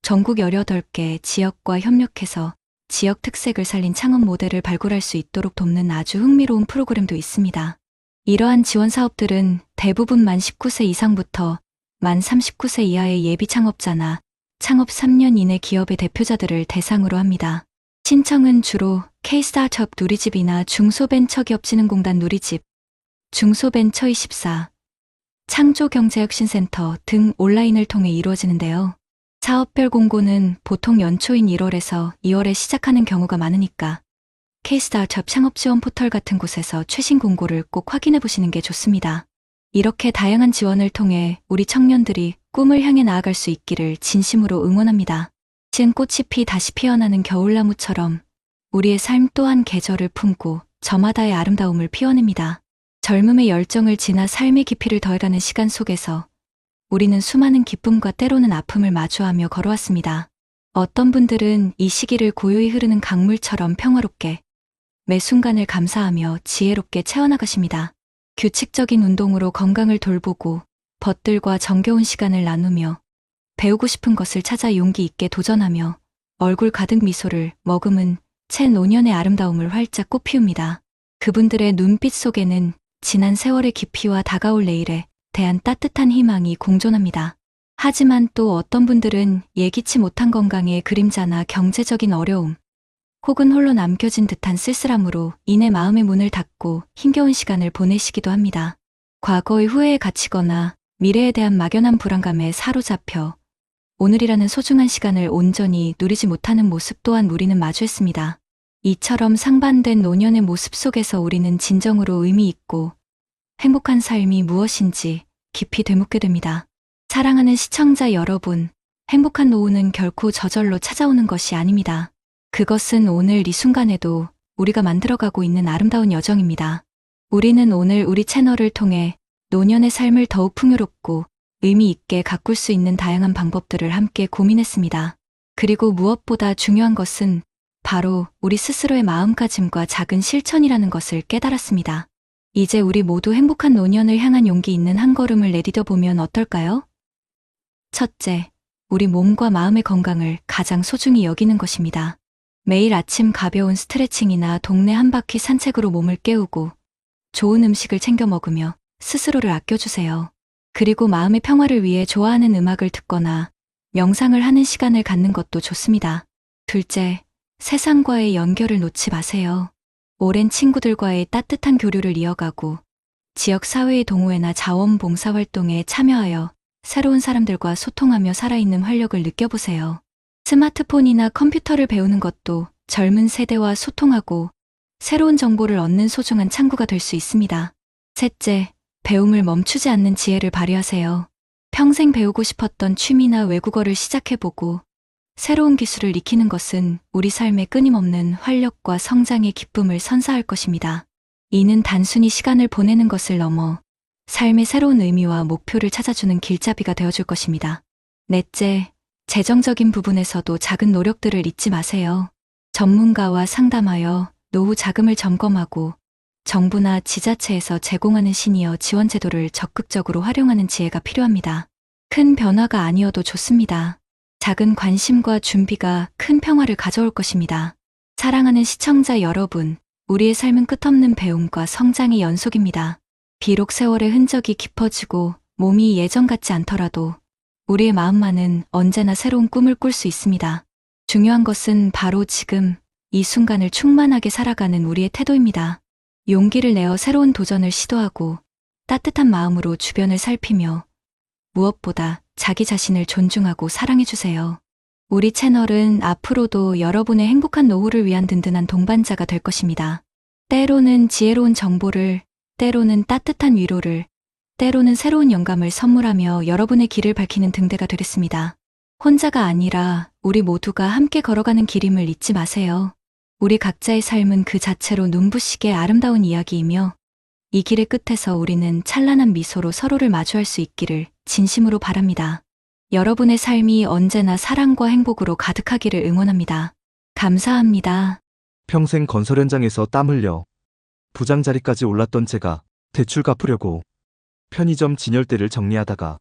전국 18개 지역과 협력해서 지역 특색을 살린 창업 모델을 발굴할 수 있도록 돕는 아주 흥미로운 프로그램도 있습니다. 이러한 지원 사업들은 대부분 만 19세 이상부터 만 39세 이하의 예비 창업자나 창업 3년 이내 기업의 대표자들을 대상으로 합니다. 신청은 주로 K-스타트업 누리집이나 중소벤처기업진흥공단 누리집, 중소벤처24, 창조경제혁신센터 등 온라인을 통해 이루어지는데요. 사업별 공고는 보통 연초인 1월에서 2월에 시작하는 경우가 많으니까 K-스타트업 창업지원 포털 같은 곳에서 최신 공고를 꼭 확인해 보시는 게 좋습니다. 이렇게 다양한 지원을 통해 우리 청년들이 꿈을 향해 나아갈 수 있기를 진심으로 응원합니다. 진 꽃이 다시 피어나는 겨울나무처럼 우리의 삶 또한 계절을 품고 저마다의 아름다움을 피워냅니다. 젊음의 열정을 지나 삶의 깊이를 더해가는 시간 속에서 우리는 수많은 기쁨과 때로는 아픔을 마주하며 걸어왔습니다. 어떤 분들은 이 시기를 고요히 흐르는 강물처럼 평화롭게 매 순간을 감사하며 지혜롭게 채워나가십니다. 규칙적인 운동으로 건강을 돌보고 벗들과 정겨운 시간을 나누며 배우고 싶은 것을 찾아 용기 있게 도전하며 얼굴 가득 미소를 머금은 채 노년의 아름다움을 활짝 꽃피웁니다. 그분들의 눈빛 속에는 지난 세월의 깊이와 다가올 내일에 대한 따뜻한 희망이 공존합니다. 하지만 또 어떤 분들은 예기치 못한 건강의 그림자나 경제적인 어려움, 혹은 홀로 남겨진 듯한 쓸쓸함으로 인해 마음의 문을 닫고 힘겨운 시간을 보내시기도 합니다. 과거의 후회에 갇히거나 미래에 대한 막연한 불안감에 사로잡혀 오늘이라는 소중한 시간을 온전히 누리지 못하는 모습 또한 우리는 마주했습니다. 이처럼 상반된 노년의 모습 속에서 우리는 진정으로 의미 있고 행복한 삶이 무엇인지 깊이 되묻게 됩니다. 사랑하는 시청자 여러분, 행복한 노후는 결코 저절로 찾아오는 것이 아닙니다. 그것은 오늘 이 순간에도 우리가 만들어가고 있는 아름다운 여정입니다. 우리는 오늘 우리 채널을 통해 노년의 삶을 더욱 풍요롭고 의미 있게 가꿀 수 있는 다양한 방법들을 함께 고민했습니다. 그리고 무엇보다 중요한 것은 바로 우리 스스로의 마음가짐과 작은 실천이라는 것을 깨달았습니다. 이제 우리 모두 행복한 노년을 향한 용기 있는 한 걸음을 내디뎌 보면 어떨까요? 첫째, 우리 몸과 마음의 건강을 가장 소중히 여기는 것입니다. 매일 아침 가벼운 스트레칭이나 동네 한 바퀴 산책으로 몸을 깨우고 좋은 음식을 챙겨 먹으며 스스로를 아껴주세요. 그리고 마음의 평화를 위해 좋아하는 음악을 듣거나 명상을 하는 시간을 갖는 것도 좋습니다. 둘째, 세상과의 연결을 놓지 마세요. 오랜 친구들과의 따뜻한 교류를 이어가고 지역 사회의 동호회나 자원봉사 활동에 참여하여 새로운 사람들과 소통하며 살아있는 활력을 느껴보세요. 스마트폰이나 컴퓨터를 배우는 것도 젊은 세대와 소통하고 새로운 정보를 얻는 소중한 창구가 될 수 있습니다. 셋째, 배움을 멈추지 않는 지혜를 발휘하세요. 평생 배우고 싶었던 취미나 외국어를 시작해보고 새로운 기술을 익히는 것은 우리 삶의 끊임없는 활력과 성장의 기쁨을 선사할 것입니다. 이는 단순히 시간을 보내는 것을 넘어 삶의 새로운 의미와 목표를 찾아주는 길잡이가 되어줄 것입니다. 넷째, 재정적인 부분에서도 작은 노력들을 잊지 마세요. 전문가와 상담하여 노후 자금을 점검하고 정부나 지자체에서 제공하는 시니어 지원 제도를 적극적으로 활용하는 지혜가 필요합니다. 큰 변화가 아니어도 좋습니다. 작은 관심과 준비가 큰 평화를 가져올 것입니다. 사랑하는 시청자 여러분, 우리의 삶은 끝없는 배움과 성장의 연속입니다. 비록 세월의 흔적이 깊어지고 몸이 예전 같지 않더라도 우리의 마음만은 언제나 새로운 꿈을 꿀 수 있습니다. 중요한 것은 바로 지금 이 순간을 충만하게 살아가는 우리의 태도입니다. 용기를 내어 새로운 도전을 시도하고 따뜻한 마음으로 주변을 살피며 무엇보다 자기 자신을 존중하고 사랑해주세요. 우리 채널은 앞으로도 여러분의 행복한 노후를 위한 든든한 동반자가 될 것입니다. 때로는 지혜로운 정보를, 때로는 따뜻한 위로를, 때로는 새로운 영감을 선물하며 여러분의 길을 밝히는 등대가 되겠습니다. 혼자가 아니라 우리 모두가 함께 걸어가는 길임을 잊지 마세요. 우리 각자의 삶은 그 자체로 눈부시게 아름다운 이야기이며 이 길의 끝에서 우리는 찬란한 미소로 서로를 마주할 수 있기를 진심으로 바랍니다. 여러분의 삶이 언제나 사랑과 행복으로 가득하기를 응원합니다. 감사합니다. 평생 건설 현장에서 땀 흘려 부장 자리까지 올랐던 제가 대출 갚으려고 편의점 진열대를 정리하다가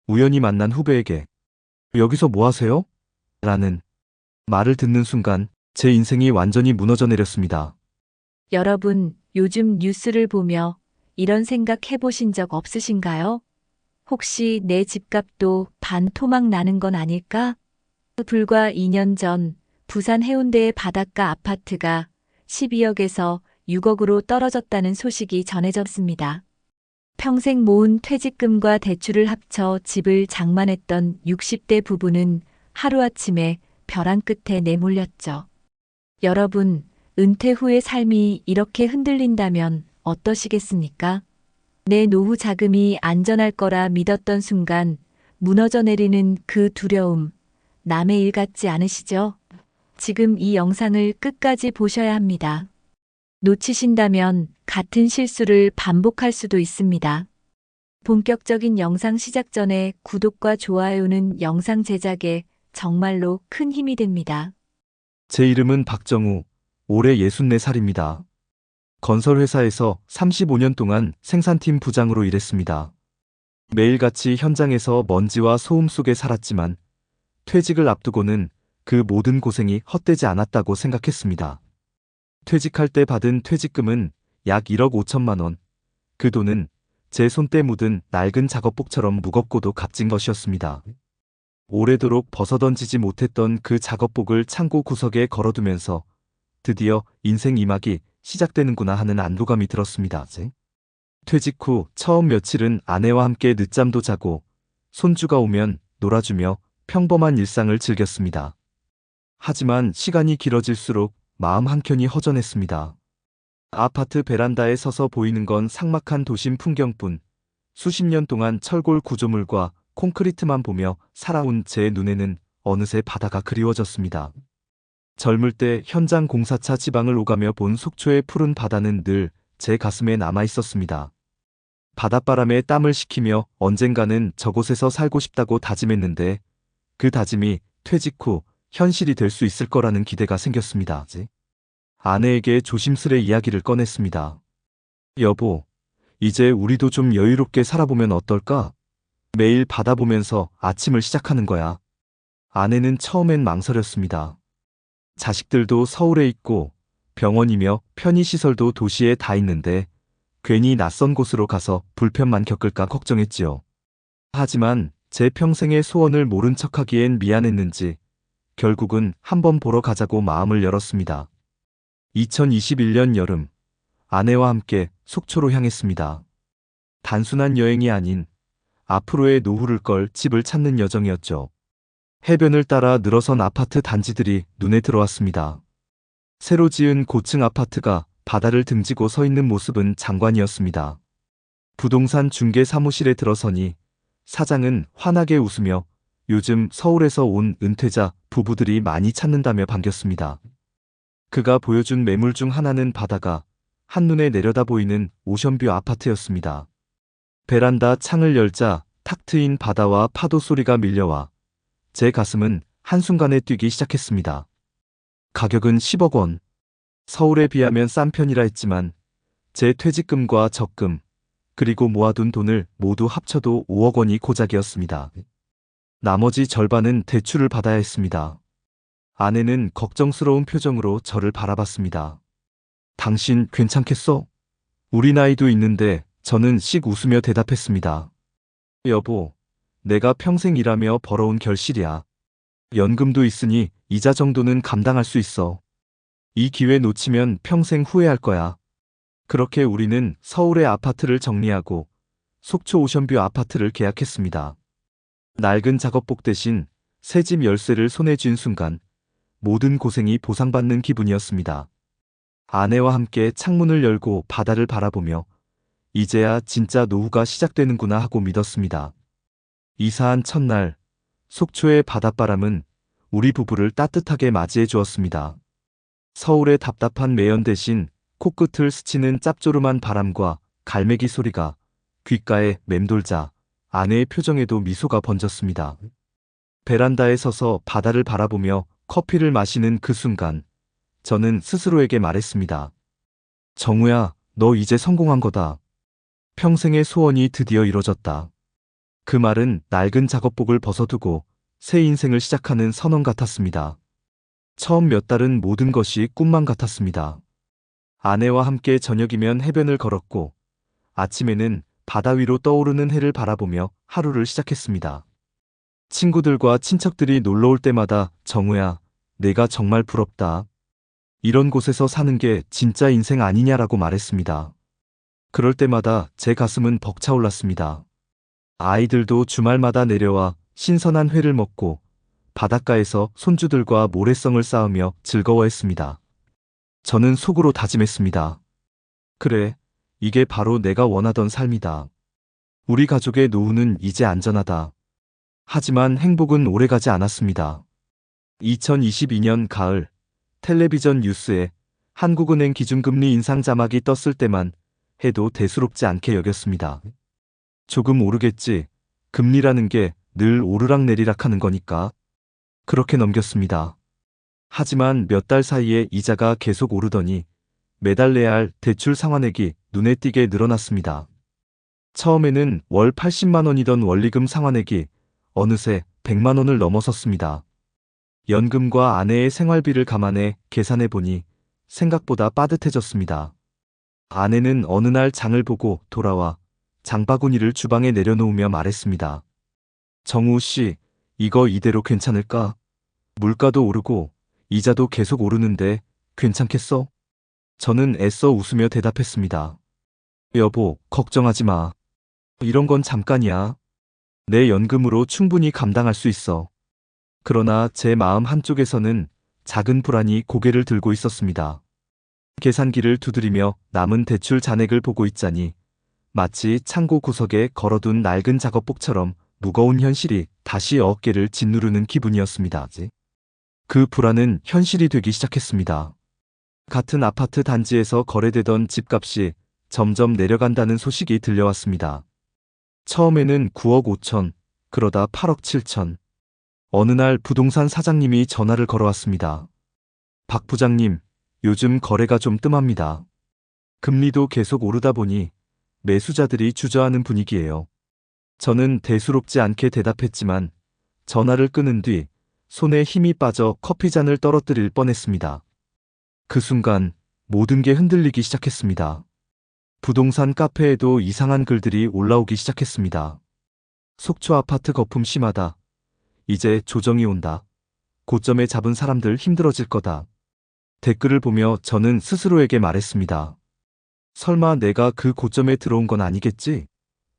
우연히 만난 후배에게 "여기서 뭐 하세요?" 라는 말을 듣는 순간 제 인생이 완전히 무너져 내렸습니다. 여러분, 요즘 뉴스를 보며 이런 생각 해보신 적 없으신가요? 혹시 내 집값도 반토막 나는 건 아닐까? 불과 2년 전 부산 해운대의 바닷가 아파트가 12억에서 6억으로 떨어졌다는 소식이 전해졌습니다. 평생 모은 퇴직금과 대출을 합쳐 집을 장만했던 60대 부부는 하루아침에 벼랑 끝에 내몰렸죠. 여러분, 은퇴 후의 삶이 이렇게 흔들린다면 어떠시겠습니까? 내 노후 자금이 안전할 거라 믿었던 순간 무너져 내리는 그 두려움, 남의 일 같지 않으시죠? 지금 이 영상을 끝까지 보셔야 합니다. 놓치신다면 같은 실수를 반복할 수도 있습니다. 본격적인 영상 시작 전에 구독과 좋아요는 영상 제작에 정말로 큰 힘이 됩니다. 제 이름은 박정우, 올해 64살입니다. 건설회사에서 35년 동안 생산팀 부장으로 일했습니다. 매일같이 현장에서 먼지와 소음 속에 살았지만 퇴직을 앞두고는 그 모든 고생이 헛되지 않았다고 생각했습니다. 퇴직할 때 받은 퇴직금은 약 1억 5천만 원. 그 돈은 제 손때 묻은 낡은 작업복처럼 무겁고도 값진 것이었습니다. 오래도록 벗어던지지 못했던 그 작업복을 창고 구석에 걸어두면서 드디어 인생 2막이 시작되는구나 하는 안도감이 들었습니다. 퇴직 후 처음 며칠은 아내와 함께 늦잠도 자고 손주가 오면 놀아주며 평범한 일상을 즐겼습니다. 하지만 시간이 길어질수록 마음 한켠이 허전했습니다. 아파트 베란다에 서서 보이는 건 삭막한 도심 풍경뿐 수십 년 동안 철골 구조물과 콘크리트만 보며 살아온 제 눈에는 어느새 바다가 그리워졌습니다. 젊을 때 현장 공사차 지방을 오가며 본 속초의 푸른 바다는 늘 제 가슴에 남아 있었습니다. 바닷바람에 땀을 식히며 언젠가는 저곳에서 살고 싶다고 다짐했는데 그 다짐이 퇴직 후 현실이 될 수 있을 거라는 기대가 생겼습니다. 아내에게 조심스레 이야기를 꺼냈습니다. 여보, 이제 우리도 좀 여유롭게 살아보면 어떨까? 매일 바다 보면서 아침을 시작하는 거야. 아내는 처음엔 망설였습니다. 자식들도 서울에 있고 병원이며 편의시설도 도시에 다 있는데 괜히 낯선 곳으로 가서 불편만 겪을까 걱정했지요. 하지만 제 평생의 소원을 모른 척하기엔 미안했는지 결국은 한번 보러 가자고 마음을 열었습니다. 2021년 여름, 아내와 함께 속초로 향했습니다. 단순한 여행이 아닌 앞으로의 노후를 걸 집을 찾는 여정이었죠. 해변을 따라 늘어선 아파트 단지들이 눈에 들어왔습니다. 새로 지은 고층 아파트가 바다를 등지고 서 있는 모습은 장관이었습니다. 부동산 중개 사무실에 들어서니 사장은 환하게 웃으며 요즘 서울에서 온 은퇴자 부부들이 많이 찾는다며 반겼습니다. 그가 보여준 매물 중 하나는 바다가 한눈에 내려다 보이는 오션뷰 아파트였습니다. 베란다 창을 열자 탁 트인 바다와 파도 소리가 밀려와 제 가슴은 한순간에 뛰기 시작했습니다. 가격은 10억 원. 서울에 비하면 싼 편이라 했지만 제 퇴직금과 적금, 그리고 모아둔 돈을 모두 합쳐도 5억 원이 고작이었습니다. 나머지 절반은 대출을 받아야 했습니다. 아내는 걱정스러운 표정으로 저를 바라봤습니다. 당신 괜찮겠어? 우리 나이도 있는데 저는 씩 웃으며 대답했습니다. 여보, 내가 평생 일하며 벌어온 결실이야. 연금도 있으니 이자 정도는 감당할 수 있어. 이 기회 놓치면 평생 후회할 거야. 그렇게 우리는 서울의 아파트를 정리하고 속초 오션뷰 아파트를 계약했습니다. 낡은 작업복 대신 새 집 열쇠를 손에 쥔 순간 모든 고생이 보상받는 기분이었습니다. 아내와 함께 창문을 열고 바다를 바라보며 이제야 진짜 노후가 시작되는구나 하고 믿었습니다. 이사한 첫날, 속초의 바닷바람은 우리 부부를 따뜻하게 맞이해 주었습니다. 서울의 답답한 매연 대신 코끝을 스치는 짭조름한 바람과 갈매기 소리가 귓가에 맴돌자 아내의 표정에도 미소가 번졌습니다. 베란다에 서서 바다를 바라보며 커피를 마시는 그 순간 저는 스스로에게 말했습니다. 정우야, 너 이제 성공한 거다. 평생의 소원이 드디어 이뤄졌다. 그 말은 낡은 작업복을 벗어두고 새 인생을 시작하는 선언 같았습니다. 처음 몇 달은 모든 것이 꿈만 같았습니다. 아내와 함께 저녁이면 해변을 걸었고 아침에는 바다 위로 떠오르는 해를 바라보며 하루를 시작했습니다. 친구들과 친척들이 놀러 올 때마다 정우야, 내가 정말 부럽다. 이런 곳에서 사는 게 진짜 인생 아니냐라고 말했습니다. 그럴 때마다 제 가슴은 벅차올랐습니다. 아이들도 주말마다 내려와 신선한 회를 먹고 바닷가에서 손주들과 모래성을 쌓으며 즐거워했습니다. 저는 속으로 다짐했습니다. 그래, 이게 바로 내가 원하던 삶이다. 우리 가족의 노후는 이제 안전하다. 하지만 행복은 오래가지 않았습니다. 2022년 가을, 텔레비전 뉴스에 한국은행 기준금리 인상 자막이 떴을 때만 해도 대수롭지 않게 여겼습니다. 조금 오르겠지. 금리라는 게 늘 오르락내리락 하는 거니까. 그렇게 넘겼습니다. 하지만 몇 달 사이에 이자가 계속 오르더니 매달 내야 할 대출 상환액이 눈에 띄게 늘어났습니다. 처음에는 월 80만 원이던 원리금 상환액이 어느새 100만 원을 넘어섰습니다. 연금과 아내의 생활비를 감안해 계산해 보니 생각보다 빠듯해졌습니다. 아내는 어느 날 장을 보고 돌아와 장바구니를 주방에 내려놓으며 말했습니다. 정우 씨, 이거 이대로 괜찮을까? 물가도 오르고 이자도 계속 오르는데 괜찮겠어? 저는 애써 웃으며 대답했습니다. 여보, 걱정하지 마. 이런 건 잠깐이야. 내 연금으로 충분히 감당할 수 있어. 그러나 제 마음 한쪽에서는 작은 불안이 고개를 들고 있었습니다. 계산기를 두드리며 남은 대출 잔액을 보고 있자니 마치 창고 구석에 걸어둔 낡은 작업복처럼 무거운 현실이 다시 어깨를 짓누르는 기분이었습니다. 그 불안은 현실이 되기 시작했습니다. 같은 아파트 단지에서 거래되던 집값이 점점 내려간다는 소식이 들려왔습니다. 처음에는 9억 5천, 그러다 8억 7천. 어느 날 부동산 사장님이 전화를 걸어왔습니다. 박 부장님, 요즘 거래가 좀 뜸합니다. 금리도 계속 오르다 보니 매수자들이 주저하는 분위기예요. 저는 대수롭지 않게 대답했지만 전화를 끊은 뒤 손에 힘이 빠져 커피잔을 떨어뜨릴 뻔했습니다. 그 순간 모든 게 흔들리기 시작했습니다. 부동산 카페에도 이상한 글들이 올라오기 시작했습니다. 속초 아파트 거품 심하다. 이제 조정이 온다. 고점에 잡은 사람들 힘들어질 거다. 댓글을 보며 저는 스스로에게 말했습니다. 설마 내가 그 고점에 들어온 건 아니겠지?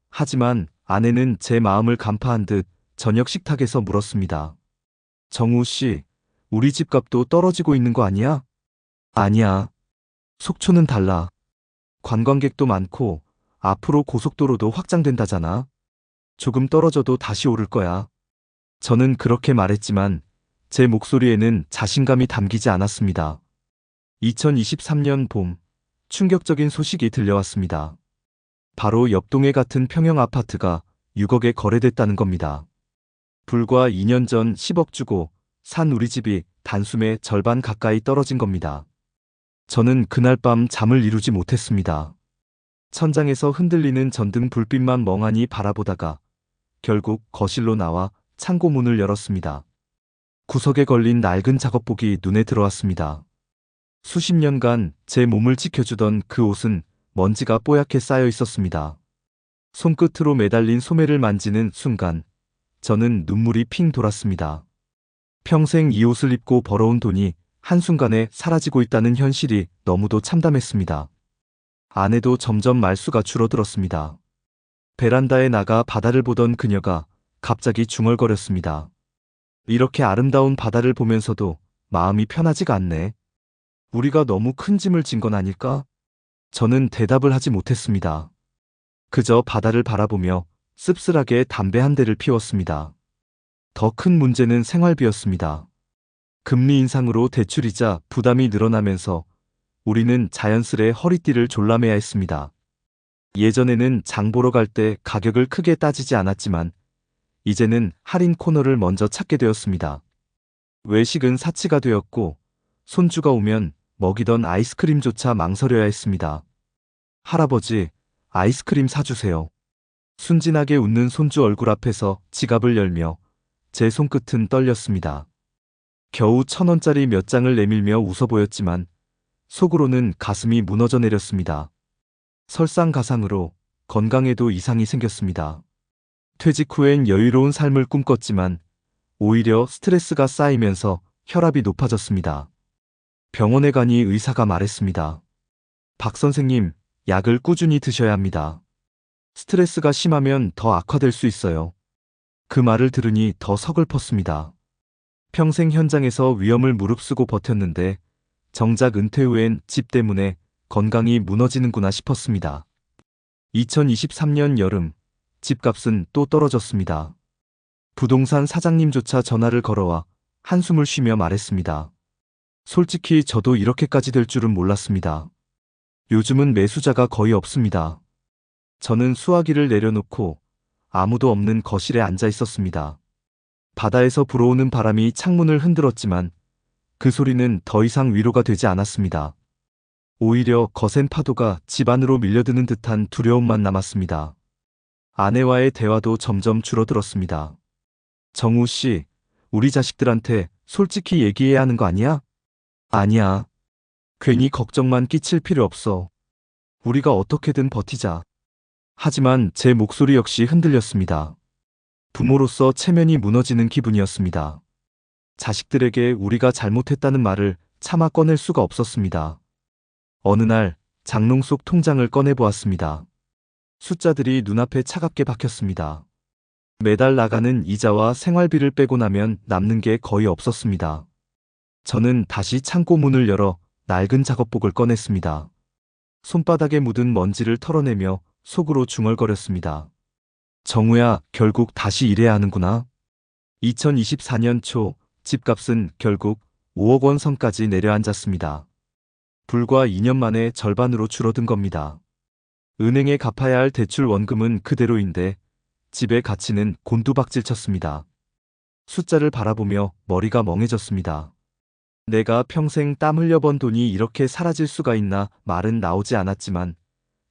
하지만 아내는 제 마음을 간파한 듯 저녁 식탁에서 물었습니다. 정우 씨, 우리 집값도 떨어지고 있는 거 아니야? 아니야. 속초는 달라. 관광객도 많고 앞으로 고속도로도 확장된다잖아. 조금 떨어져도 다시 오를 거야. 저는 그렇게 말했지만 제 목소리에는 자신감이 담기지 않았습니다. 2023년 봄, 충격적인 소식이 들려왔습니다. 바로 옆동에 같은 평형 아파트가 6억에 거래됐다는 겁니다. 불과 2년 전 10억 주고 산 우리 집이 단숨에 절반 가까이 떨어진 겁니다. 저는 그날 밤 잠을 이루지 못했습니다. 천장에서 흔들리는 전등 불빛만 멍하니 바라보다가 결국 거실로 나와 창고 문을 열었습니다. 구석에 걸린 낡은 작업복이 눈에 들어왔습니다. 수십 년간 제 몸을 지켜주던 그 옷은 먼지가 뽀얗게 쌓여 있었습니다. 손끝으로 매달린 소매를 만지는 순간 저는 눈물이 핑 돌았습니다. 평생 이 옷을 입고 벌어온 돈이 한순간에 사라지고 있다는 현실이 너무도 참담했습니다. 아내도 점점 말수가 줄어들었습니다. 베란다에 나가 바다를 보던 그녀가 갑자기 중얼거렸습니다. 이렇게 아름다운 바다를 보면서도 마음이 편하지가 않네. 우리가 너무 큰 짐을 진 건 아닐까? 저는 대답을 하지 못했습니다. 그저 바다를 바라보며 씁쓸하게 담배 한 대를 피웠습니다. 더 큰 문제는 생활비였습니다. 금리 인상으로 대출이자 부담이 늘어나면서 우리는 자연스레 허리띠를 졸라매야 했습니다. 예전에는 장 보러 갈 때 가격을 크게 따지지 않았지만 이제는 할인 코너를 먼저 찾게 되었습니다. 외식은 사치가 되었고 손주가 오면 먹이던 아이스크림조차 망설여야 했습니다. 할아버지, 아이스크림 사주세요. 순진하게 웃는 손주 얼굴 앞에서 지갑을 열며 제 손끝은 떨렸습니다. 겨우 1,000원짜리 몇 장을 내밀며 웃어 보였지만 속으로는 가슴이 무너져 내렸습니다. 설상가상으로 건강에도 이상이 생겼습니다. 퇴직 후엔 여유로운 삶을 꿈꿨지만 오히려 스트레스가 쌓이면서 혈압이 높아졌습니다. 병원에 가니 의사가 말했습니다. 박 선생님, 약을 꾸준히 드셔야 합니다. 스트레스가 심하면 더 악화될 수 있어요. 그 말을 들으니 더 서글펐습니다. 평생 현장에서 위험을 무릅쓰고 버텼는데 정작 은퇴 후엔 집 때문에 건강이 무너지는구나 싶었습니다. 2023년 여름, 집값은 또 떨어졌습니다. 부동산 사장님조차 전화를 걸어와 한숨을 쉬며 말했습니다. 솔직히 저도 이렇게까지 될 줄은 몰랐습니다. 요즘은 매수자가 거의 없습니다. 저는 수화기를 내려놓고 아무도 없는 거실에 앉아 있었습니다. 바다에서 불어오는 바람이 창문을 흔들었지만 그 소리는 더 이상 위로가 되지 않았습니다. 오히려 거센 파도가 집 안으로 밀려드는 듯한 두려움만 남았습니다. 아내와의 대화도 점점 줄어들었습니다. 정우 씨, 우리 자식들한테 솔직히 얘기해야 하는 거 아니야? 아니야. 괜히 걱정만 끼칠 필요 없어. 우리가 어떻게든 버티자. 하지만 제 목소리 역시 흔들렸습니다. 부모로서 체면이 무너지는 기분이었습니다. 자식들에게 우리가 잘못했다는 말을 차마 꺼낼 수가 없었습니다. 어느 날 장롱 속 통장을 꺼내보았습니다. 숫자들이 눈앞에 차갑게 박혔습니다. 매달 나가는 이자와 생활비를 빼고 나면 남는 게 거의 없었습니다. 저는 다시 창고 문을 열어 낡은 작업복을 꺼냈습니다. 손바닥에 묻은 먼지를 털어내며 속으로 중얼거렸습니다. 정우야, 결국 다시 일해야 하는구나. 2024년 초 집값은 결국 5억 원 선까지 내려앉았습니다. 불과 2년 만에 절반으로 줄어든 겁니다. 은행에 갚아야 할 대출 원금은 그대로인데 집의 가치는 곤두박질 쳤습니다. 숫자를 바라보며 머리가 멍해졌습니다. 내가 평생 땀 흘려 번 돈이 이렇게 사라질 수가 있나. 말은 나오지 않았지만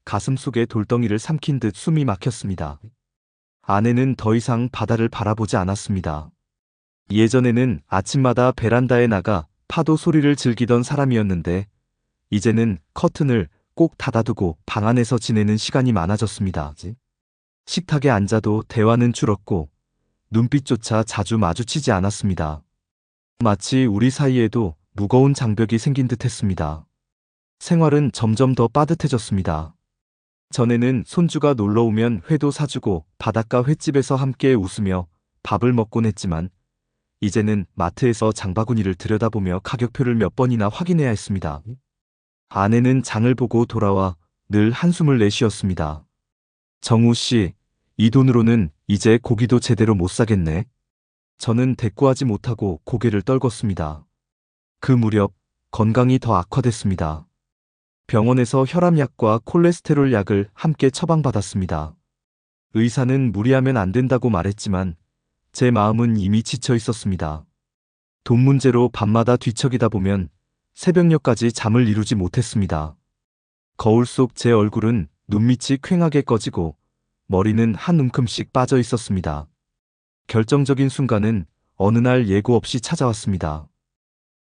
가슴속에 돌덩이를 삼킨 듯 숨이 막혔습니다. 아내는 더 이상 바다를 바라보지 않았습니다. 예전에는 아침마다 베란다에 나가 파도 소리를 즐기던 사람이었는데 이제는 커튼을 꼭 닫아두고 방 안에서 지내는 시간이 많아졌습니다. 식탁에 앉아도 대화는 줄었고 눈빛조차 자주 마주치지 않았습니다. 마치 우리 사이에도 무거운 장벽이 생긴 듯 했습니다. 생활은 점점 더 빠듯해졌습니다. 전에는 손주가 놀러오면 회도 사주고 바닷가 횟집에서 함께 웃으며 밥을 먹곤 했지만 이제는 마트에서 장바구니를 들여다보며 가격표를 몇 번이나 확인해야 했습니다. 아내는 장을 보고 돌아와 늘 한숨을 내쉬었습니다. 정우 씨, 이 돈으로는 이제 고기도 제대로 못 사겠네. 저는 대꾸하지 못하고 고개를 떨궜습니다. 그 무렵 건강이 더 악화됐습니다. 병원에서 혈압약과 콜레스테롤 약을 함께 처방받았습니다. 의사는 무리하면 안 된다고 말했지만 제 마음은 이미 지쳐 있었습니다. 돈 문제로 밤마다 뒤척이다 보면 새벽녘까지 잠을 이루지 못했습니다. 거울 속 제 얼굴은 눈밑이 퀭하게 꺼지고 머리는 한 움큼씩 빠져 있었습니다. 결정적인 순간은 어느 날 예고 없이 찾아왔습니다.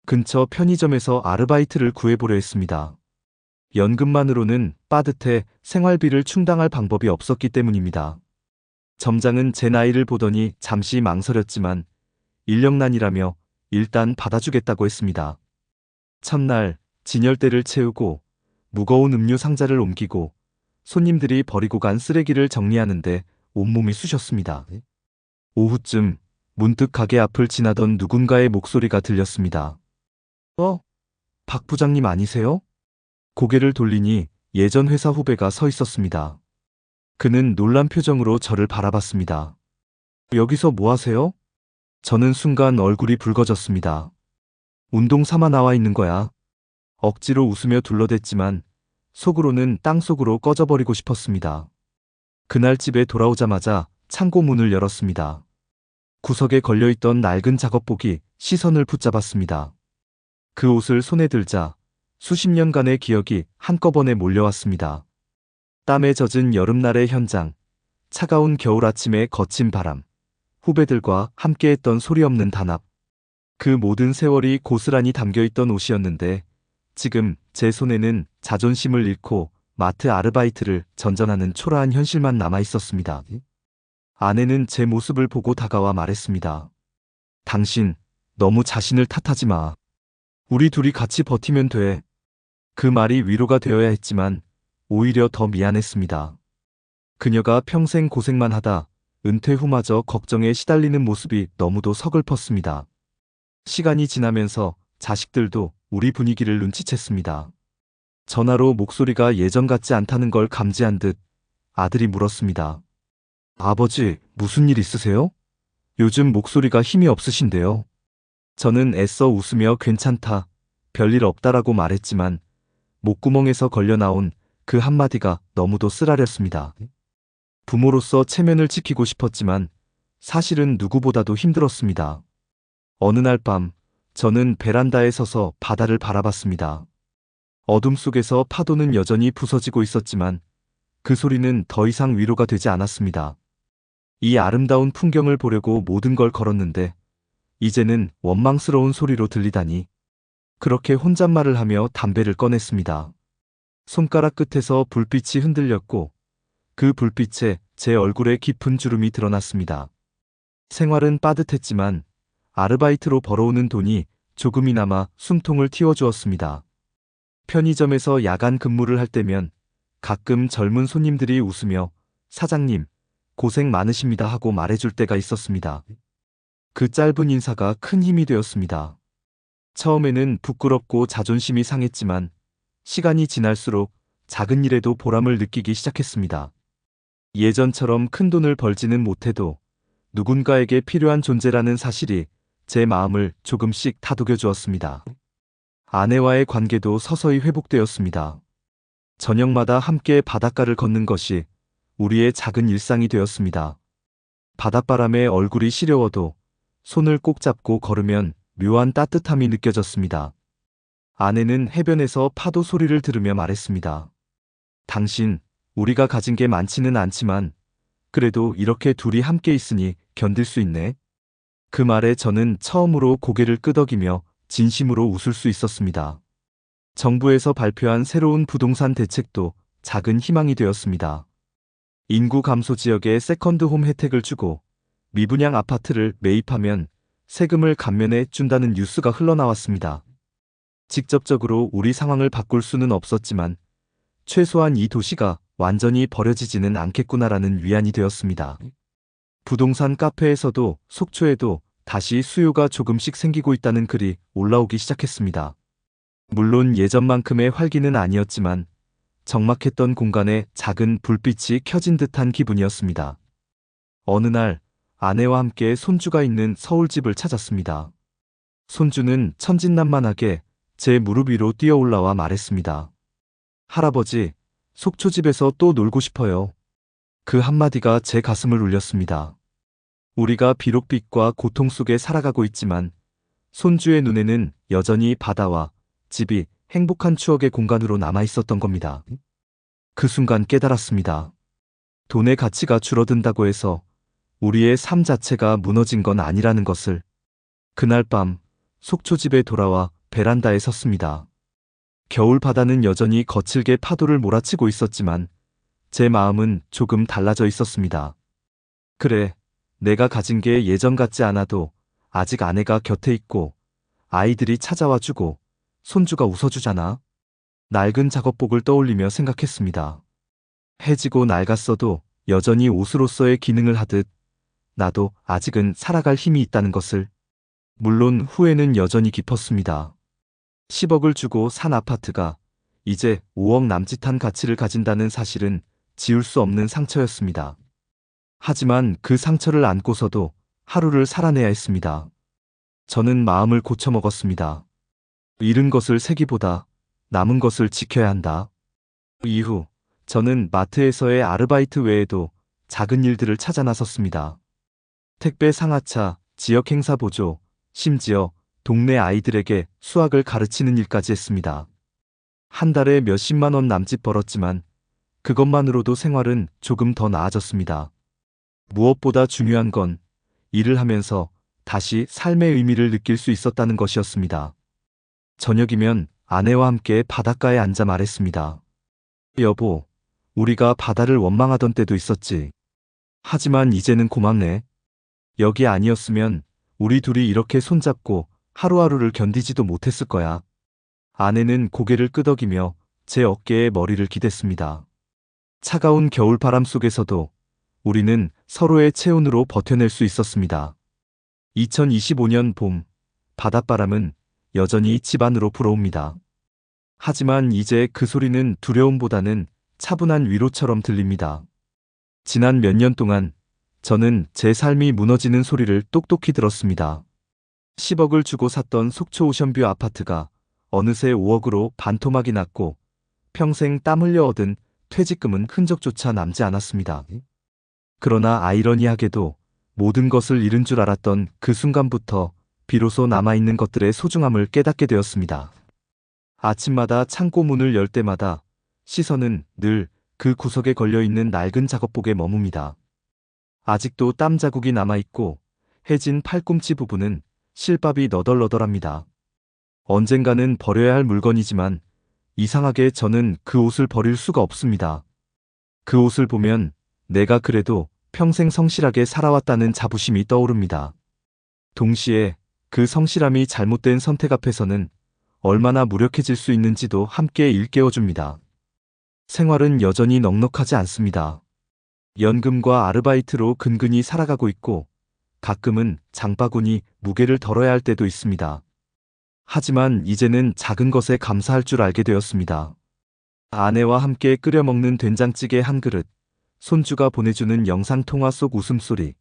근처 편의점에서 아르바이트를 구해보려 했습니다. 연금만으로는 빠듯해 생활비를 충당할 방법이 없었기 때문입니다. 점장은 제 나이를 보더니 잠시 망설였지만 인력난이라며 일단 받아주겠다고 했습니다. 첫날 진열대를 채우고 무거운 음료 상자를 옮기고 손님들이 버리고 간 쓰레기를 정리하는데 온몸이 쑤셨습니다. 오후쯤 문득 가게 앞을 지나던 누군가의 목소리가 들렸습니다. 박 부장님 아니세요? 고개를 돌리니 예전 회사 후배가 서 있었습니다. 그는 놀란 표정으로 저를 바라봤습니다. 여기서 뭐 하세요? 저는 순간 얼굴이 붉어졌습니다. 운동 삼아 나와 있는 거야. 억지로 웃으며 둘러댔지만 속으로는 땅속으로 꺼져버리고 싶었습니다. 그날 집에 돌아오자마자 창고 문을 열었습니다. 구석에 걸려있던 낡은 작업복이 시선을 붙잡았습니다. 그 옷을 손에 들자 수십 년간의 기억이 한꺼번에 몰려왔습니다. 땀에 젖은 여름날의 현장, 차가운 겨울 아침의 거친 바람, 후배들과 함께했던 소리 없는 단합. 그 모든 세월이 고스란히 담겨있던 옷이었는데 지금 제 손에는 자존심을 잃고 마트 아르바이트를 전전하는 초라한 현실만 남아있었습니다. 아내는 제 모습을 보고 다가와 말했습니다. 당신, 너무 자신을 탓하지 마. 우리 둘이 같이 버티면 돼. 그 말이 위로가 되어야 했지만 오히려 더 미안했습니다. 그녀가 평생 고생만 하다 은퇴 후마저 걱정에 시달리는 모습이 너무도 서글펐습니다. 시간이 지나면서 자식들도 우리 분위기를 눈치챘습니다. 전화로 목소리가 예전 같지 않다는 걸 감지한 듯 아들이 물었습니다. 아버지, 무슨 일 있으세요? 요즘 목소리가 힘이 없으신데요. 저는 애써 웃으며 괜찮다, 별일 없다라고 말했지만 목구멍에서 걸려 나온 그 한마디가 너무도 쓰라렸습니다. 부모로서 체면을 지키고 싶었지만 사실은 누구보다도 힘들었습니다. 어느 날 밤 저는 베란다에 서서 바다를 바라봤습니다. 어둠 속에서 파도는 여전히 부서지고 있었지만 그 소리는 더 이상 위로가 되지 않았습니다. 이 아름다운 풍경을 보려고 모든 걸 걸었는데 이제는 원망스러운 소리로 들리다니. 그렇게 혼잣말을 하며 담배를 꺼냈습니다. 손가락 끝에서 불빛이 흔들렸고 그 불빛에 제 얼굴에 깊은 주름이 드러났습니다. 생활은 빠듯했지만 아르바이트로 벌어오는 돈이 조금이나마 숨통을 틔워주었습니다. 편의점에서 야간 근무를 할 때면 가끔 젊은 손님들이 웃으며 사장님, 고생 많으십니다 하고 말해줄 때가 있었습니다. 그 짧은 인사가 큰 힘이 되었습니다. 처음에는 부끄럽고 자존심이 상했지만 시간이 지날수록 작은 일에도 보람을 느끼기 시작했습니다. 예전처럼 큰 돈을 벌지는 못해도 누군가에게 필요한 존재라는 사실이 제 마음을 조금씩 다독여 주었습니다. 아내와의 관계도 서서히 회복되었습니다. 저녁마다 함께 바닷가를 걷는 것이 우리의 작은 일상이 되었습니다. 바닷바람에 얼굴이 시려워도 손을 꼭 잡고 걸으면 묘한 따뜻함이 느껴졌습니다. 아내는 해변에서 파도 소리를 들으며 말했습니다. 당신, 우리가 가진 게 많지는 않지만 그래도 이렇게 둘이 함께 있으니 견딜 수 있네. 그 말에 저는 처음으로 고개를 끄덕이며 진심으로 웃을 수 있었습니다. 정부에서 발표한 새로운 부동산 대책도 작은 희망이 되었습니다. 인구 감소 지역에 세컨드홈 혜택을 주고 미분양 아파트를 매입하면 세금을 감면해 준다는 뉴스가 흘러나왔습니다. 직접적으로 우리 상황을 바꿀 수는 없었지만 최소한 이 도시가 완전히 버려지지는 않겠구나라는 위안이 되었습니다. 부동산 카페에서도 속초에도 다시 수요가 조금씩 생기고 있다는 글이 올라오기 시작했습니다. 물론 예전만큼의 활기는 아니었지만 적막했던 공간에 작은 불빛이 켜진 듯한 기분이었습니다. 어느 날 아내와 함께 손주가 있는 서울집을 찾았습니다. 손주는 천진난만하게 제 무릎 위로 뛰어 올라와 말했습니다. 할아버지, 속초집에서 또 놀고 싶어요. 그 한마디가 제 가슴을 울렸습니다. 우리가 비록 빚과 고통 속에 살아가고 있지만 손주의 눈에는 여전히 바다와 집이 행복한 추억의 공간으로 남아 있었던 겁니다. 그 순간 깨달았습니다. 돈의 가치가 줄어든다고 해서 우리의 삶 자체가 무너진 건 아니라는 것을. 그날 밤 속초집에 돌아와 베란다에 섰습니다. 겨울 바다는 여전히 거칠게 파도를 몰아치고 있었지만 제 마음은 조금 달라져 있었습니다. 그래, 내가 가진 게 예전 같지 않아도 아직 아내가 곁에 있고 아이들이 찾아와 주고 손주가 웃어주잖아. 낡은 작업복을 떠올리며 생각했습니다. 해지고 낡았어도 여전히 옷으로서의 기능을 하듯 나도 아직은 살아갈 힘이 있다는 것을. 물론 후회는 여전히 깊었습니다. 10억을 주고 산 아파트가 이제 5억 남짓한 가치를 가진다는 사실은 지울 수 없는 상처였습니다. 하지만 그 상처를 안고서도 하루를 살아내야 했습니다. 저는 마음을 고쳐먹었습니다. 잃은 것을 세기보다 남은 것을 지켜야 한다. 이후 저는 마트에서의 아르바이트 외에도 작은 일들을 찾아 나섰습니다. 택배 상하차, 지역 행사 보조, 심지어 동네 아이들에게 수학을 가르치는 일까지 했습니다. 한 달에 몇십만 원 남짓 벌었지만 그것만으로도 생활은 조금 더 나아졌습니다. 무엇보다 중요한 건 일을 하면서 다시 삶의 의미를 느낄 수 있었다는 것이었습니다. 저녁이면 아내와 함께 바닷가에 앉아 말했습니다. 여보, 우리가 바다를 원망하던 때도 있었지. 하지만 이제는 고맙네. 여기 아니었으면 우리 둘이 이렇게 손잡고 하루하루를 견디지도 못했을 거야. 아내는 고개를 끄덕이며 제 어깨에 머리를 기댔습니다. 차가운 겨울 바람 속에서도 우리는 서로의 체온으로 버텨낼 수 있었습니다. 2025년 봄, 바닷바람은 여전히 집 안으로 불어옵니다. 하지만 이제 그 소리는 두려움보다는 차분한 위로처럼 들립니다. 지난 몇 년 동안 저는 제 삶이 무너지는 소리를 똑똑히 들었습니다. 10억을 주고 샀던 속초 오션뷰 아파트가 어느새 5억으로 반토막이 났고 평생 땀 흘려 얻은 퇴직금은 흔적조차 남지 않았습니다. 그러나 아이러니하게도 모든 것을 잃은 줄 알았던 그 순간부터 비로소 남아있는 것들의 소중함을 깨닫게 되었습니다. 아침마다 창고 문을 열 때마다 시선은 늘 그 구석에 걸려있는 낡은 작업복에 머뭅니다. 아직도 땀 자국이 남아있고 해진 팔꿈치 부분은 실밥이 너덜너덜합니다. 언젠가는 버려야 할 물건이지만 이상하게 저는 그 옷을 버릴 수가 없습니다. 그 옷을 보면 내가 그래도 평생 성실하게 살아왔다는 자부심이 떠오릅니다. 동시에 그 성실함이 잘못된 선택 앞에서는 얼마나 무력해질 수 있는지도 함께 일깨워줍니다. 생활은 여전히 넉넉하지 않습니다. 연금과 아르바이트로 근근히 살아가고 있고 가끔은 장바구니 무게를 덜어야 할 때도 있습니다. 하지만 이제는 작은 것에 감사할 줄 알게 되었습니다. 아내와 함께 끓여 먹는 된장찌개 한 그릇, 손주가 보내주는 영상통화 속 웃음소리,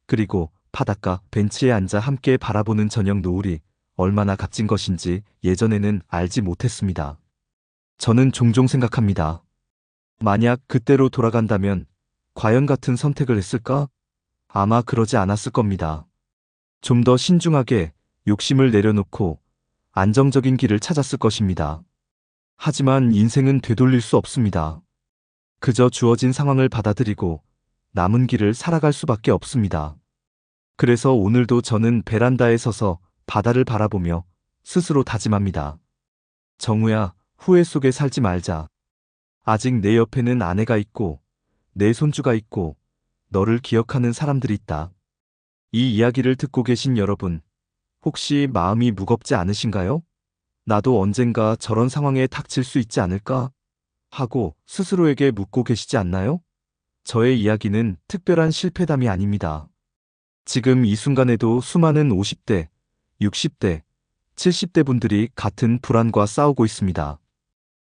그리고 바닷가 벤치에 앉아 함께 바라보는 저녁 노을이 얼마나 값진 것인지 예전에는 알지 못했습니다. 저는 종종 생각합니다. 만약 그때로 돌아간다면 과연 같은 선택을 했을까? 아마 그러지 않았을 겁니다. 좀 더 신중하게 욕심을 내려놓고 안정적인 길을 찾았을 것입니다. 하지만 인생은 되돌릴 수 없습니다. 그저 주어진 상황을 받아들이고 남은 길을 살아갈 수밖에 없습니다. 그래서 오늘도 저는 베란다에 서서 바다를 바라보며 스스로 다짐합니다. 정우야, 후회 속에 살지 말자. 아직 내 옆에는 아내가 있고 내 손주가 있고 너를 기억하는 사람들이 있다. 이 이야기를 듣고 계신 여러분, 혹시 마음이 무겁지 않으신가요? 나도 언젠가 저런 상황에 닥칠 수 있지 않을까? 하고 스스로에게 묻고 계시지 않나요? 저의 이야기는 특별한 실패담이 아닙니다. 지금 이 순간에도 수많은 50대, 60대, 70대 분들이 같은 불안과 싸우고 있습니다.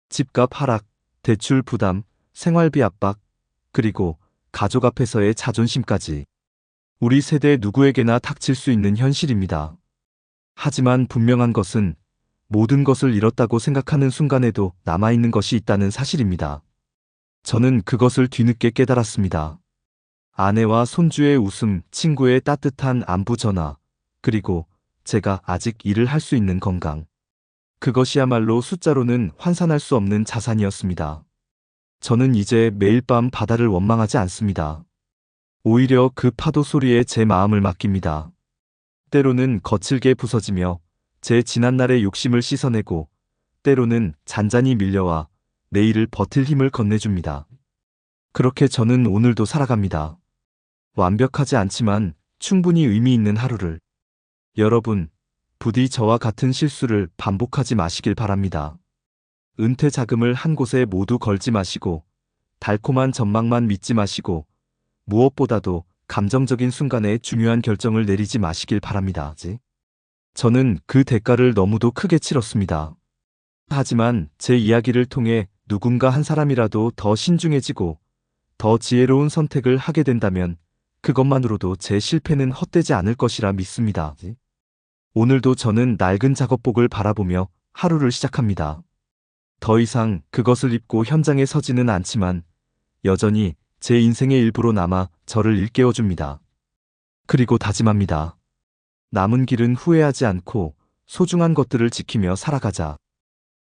집값 하락, 대출 부담, 생활비 압박, 그리고 가족 앞에서의 자존심까지. 우리 세대 누구에게나 닥칠 수 있는 현실입니다. 하지만 분명한 것은 모든 것을 잃었다고 생각하는 순간에도 남아있는 것이 있다는 사실입니다. 저는 그것을 뒤늦게 깨달았습니다. 아내와 손주의 웃음, 친구의 따뜻한 안부 전화, 그리고 제가 아직 일을 할 수 있는 건강. 그것이야말로 숫자로는 환산할 수 없는 자산이었습니다. 저는 이제 매일 밤 바다를 원망하지 않습니다. 오히려 그 파도 소리에 제 마음을 맡깁니다. 때로는 거칠게 부서지며 제 지난날의 욕심을 씻어내고 때로는 잔잔히 밀려와 내일을 버틸 힘을 건네줍니다. 그렇게 저는 오늘도 살아갑니다. 완벽하지 않지만 충분히 의미 있는 하루를. 여러분, 부디 저와 같은 실수를 반복하지 마시길 바랍니다. 은퇴 자금을 한 곳에 모두 걸지 마시고 달콤한 전망만 믿지 마시고 무엇보다도 감정적인 순간에 중요한 결정을 내리지 마시길 바랍니다. 저는 그 대가를 너무도 크게 치렀습니다. 하지만 제 이야기를 통해 누군가 한 사람이라도 더 신중해지고 더 지혜로운 선택을 하게 된다면 그것만으로도 제 실패는 헛되지 않을 것이라 믿습니다. 오늘도 저는 낡은 작업복을 바라보며 하루를 시작합니다. 더 이상 그것을 입고 현장에 서지는 않지만 여전히 제 인생의 일부로 남아 저를 일깨워줍니다. 그리고 다짐합니다. 남은 길은 후회하지 않고 소중한 것들을 지키며 살아가자.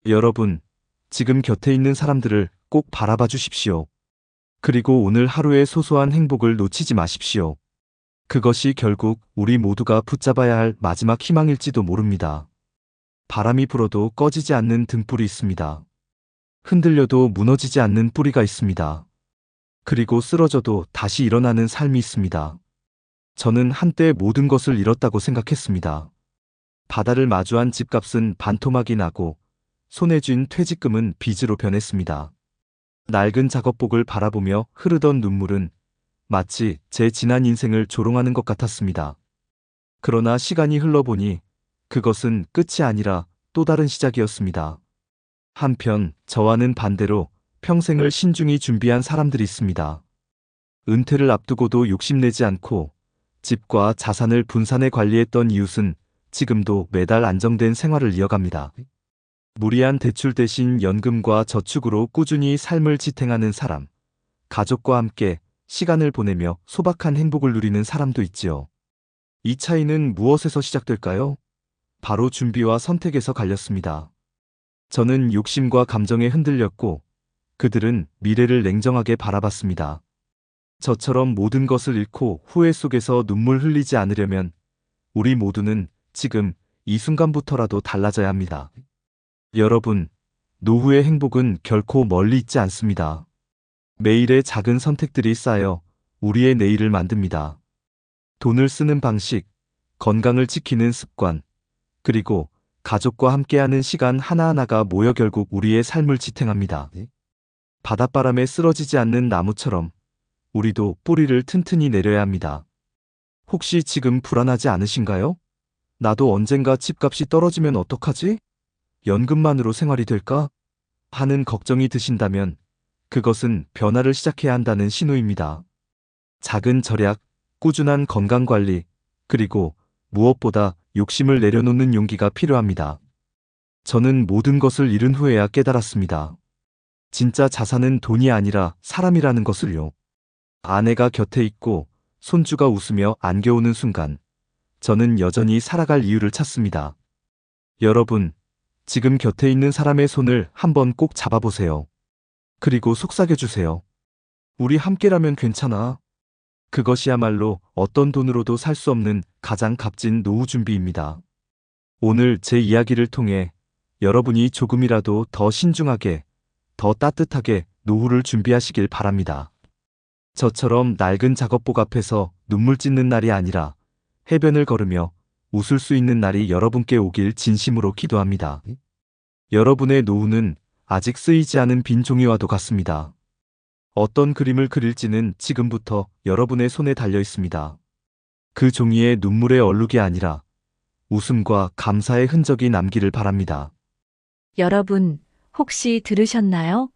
여러분, 지금 곁에 있는 사람들을 꼭 바라봐 주십시오. 그리고 오늘 하루의 소소한 행복을 놓치지 마십시오. 그것이 결국 우리 모두가 붙잡아야 할 마지막 희망일지도 모릅니다. 바람이 불어도 꺼지지 않는 등불이 있습니다. 흔들려도 무너지지 않는 뿌리가 있습니다. 그리고 쓰러져도 다시 일어나는 삶이 있습니다. 저는 한때 모든 것을 잃었다고 생각했습니다. 바다를 마주한 집값은 반토막이 나고 손에 쥔 퇴직금은 빚으로 변했습니다. 낡은 작업복을 바라보며 흐르던 눈물은 마치 제 지난 인생을 조롱하는 것 같았습니다. 그러나 시간이 흘러보니 그것은 끝이 아니라 또 다른 시작이었습니다. 한편 저와는 반대로 평생을 신중히 준비한 사람들이 있습니다. 은퇴를 앞두고도 욕심내지 않고 집과 자산을 분산해 관리했던 이웃은 지금도 매달 안정된 생활을 이어갑니다. 무리한 대출 대신 연금과 저축으로 꾸준히 삶을 지탱하는 사람, 가족과 함께 시간을 보내며 소박한 행복을 누리는 사람도 있지요. 이 차이는 무엇에서 시작될까요? 바로 준비와 선택에서 갈렸습니다. 저는 욕심과 감정에 흔들렸고 그들은 미래를 냉정하게 바라봤습니다. 저처럼 모든 것을 잃고 후회 속에서 눈물 흘리지 않으려면 우리 모두는 지금 이 순간부터라도 달라져야 합니다. 여러분, 노후의 행복은 결코 멀리 있지 않습니다. 매일의 작은 선택들이 쌓여 우리의 내일을 만듭니다. 돈을 쓰는 방식, 건강을 지키는 습관, 그리고 가족과 함께하는 시간 하나하나가 모여 결국 우리의 삶을 지탱합니다. 바닷바람에 쓰러지지 않는 나무처럼 우리도 뿌리를 튼튼히 내려야 합니다. 혹시 지금 불안하지 않으신가요? 나도 언젠가 집값이 떨어지면 어떡하지? 연금만으로 생활이 될까? 하는 걱정이 드신다면 그것은 변화를 시작해야 한다는 신호입니다. 작은 절약, 꾸준한 건강관리, 그리고 무엇보다 욕심을 내려놓는 용기가 필요합니다. 저는 모든 것을 잃은 후에야 깨달았습니다. 진짜 자산은 돈이 아니라 사람이라는 것을요. 아내가 곁에 있고 손주가 웃으며 안겨오는 순간, 저는 여전히 살아갈 이유를 찾습니다. 여러분, 지금 곁에 있는 사람의 손을 한번 꼭 잡아보세요. 그리고 속삭여주세요. 우리 함께라면 괜찮아. 그것이야말로 어떤 돈으로도 살 수 없는 가장 값진 노후 준비입니다. 오늘 제 이야기를 통해 여러분이 조금이라도 더 신중하게, 더 따뜻하게 노후를 준비하시길 바랍니다. 저처럼 낡은 작업복 앞에서 눈물 찢는 날이 아니라 해변을 걸으며 웃을 수 있는 날이 여러분께 오길 진심으로 기도합니다. 여러분의 노후는 아직 쓰이지 않은 빈 종이와도 같습니다. 어떤 그림을 그릴지는 지금부터 여러분의 손에 달려 있습니다. 그 종이에 눈물의 얼룩이 아니라 웃음과 감사의 흔적이 남기를 바랍니다. 여러분, 혹시 들으셨나요?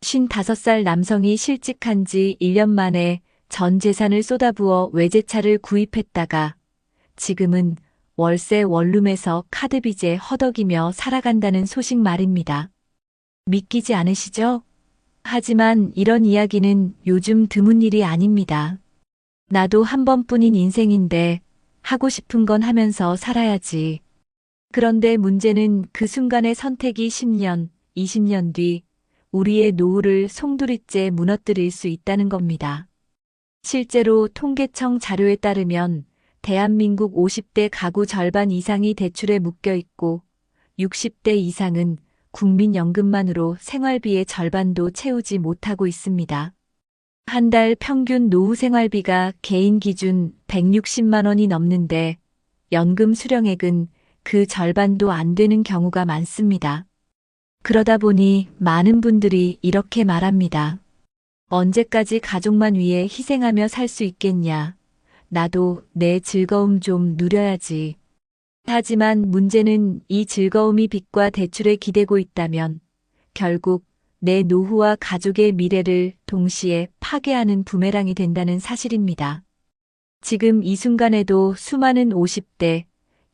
55살 남성이 실직한 지 1년 만에 전 재산을 쏟아부어 외제차를 구입했다가 지금은 월세 원룸에서 카드빚에 허덕이며 살아간다는 소식 말입니다. 믿기지 않으시죠? 하지만 이런 이야기는 요즘 드문 일이 아닙니다. 나도 한 번뿐인 인생인데 하고 싶은 건 하면서 살아야지. 그런데 문제는 그 순간의 선택이 10년, 20년 뒤 우리의 노후를 송두리째 무너뜨릴 수 있다는 겁니다. 실제로 통계청 자료에 따르면 대한민국 50대 가구 절반 이상이 대출에 묶여 있고 60대 이상은 국민연금만으로 생활비의 절반도 채우지 못하고 있습니다. 한 달 평균 노후 생활비가 개인 기준 160만 원이 넘는데 연금 수령액은 그 절반도 안 되는 경우가 많습니다. 그러다 보니 많은 분들이 이렇게 말합니다. 언제까지 가족만 위해 희생하며 살 수 있겠냐. 나도 내 즐거움 좀 누려야지. 하지만 문제는 이 즐거움이 빚과 대출에 기대고 있다면 결국 내 노후와 가족의 미래를 동시에 파괴하는 부메랑이 된다는 사실입니다. 지금 이 순간에도 수많은 50대,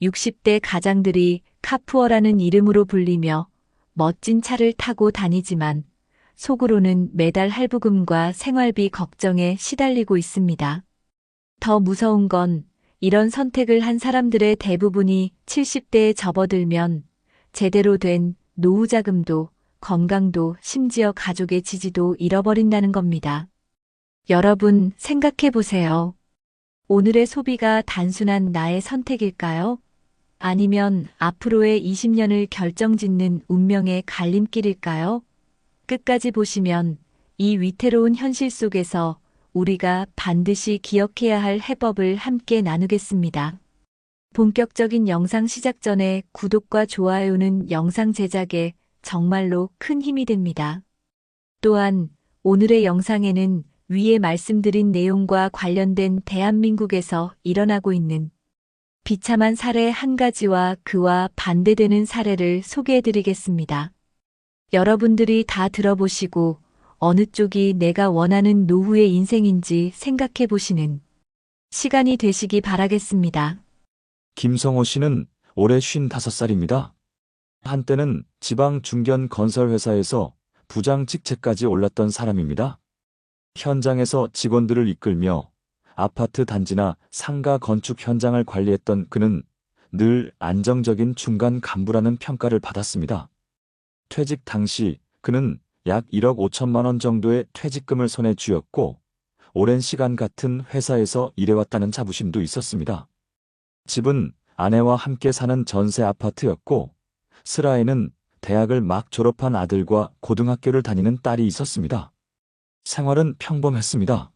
60대 가장들이 카푸어라는 이름으로 불리며 멋진 차를 타고 다니지만 속으로는 매달 할부금과 생활비 걱정에 시달리고 있습니다. 더 무서운 건 이런 선택을 한 사람들의 대부분이 70대에 접어들면 제대로 된 노후 자금도 건강도 심지어 가족의 지지도 잃어버린다는 겁니다. 여러분 생각해 보세요. 오늘의 소비가 단순한 나의 선택일까요? 아니면 앞으로의 20년을 결정짓는 운명의 갈림길일까요? 끝까지 보시면 이 위태로운 현실 속에서 우리가 반드시 기억해야 할 해법을 함께 나누겠습니다. 본격적인 영상 시작 전에 구독과 좋아요는 영상 제작에 정말로 큰 힘이 됩니다. 또한 오늘의 영상에는 위에 말씀드린 내용과 관련된 대한민국에서 일어나고 있는 비참한 사례 한 가지와 그와 반대되는 사례를 소개해드리겠습니다. 여러분들이 다 들어보시고 어느 쪽이 내가 원하는 노후의 인생인지 생각해 보시는 시간이 되시기 바라겠습니다. 김성호 씨는 올해 55살입니다. 한때는 지방 중견 건설회사에서 부장 직책까지 올랐던 사람입니다. 현장에서 직원들을 이끌며 아파트 단지나 상가 건축 현장을 관리했던 그는 늘 안정적인 중간 간부라는 평가를 받았습니다. 퇴직 당시 그는 약 1억 5천만 원 정도의 퇴직금을 손에 쥐었고 오랜 시간 같은 회사에서 일해왔다는 자부심도 있었습니다. 집은 아내와 함께 사는 전세 아파트였고 슬하에는 대학을 막 졸업한 아들과 고등학교를 다니는 딸이 있었습니다. 생활은 평범했습니다.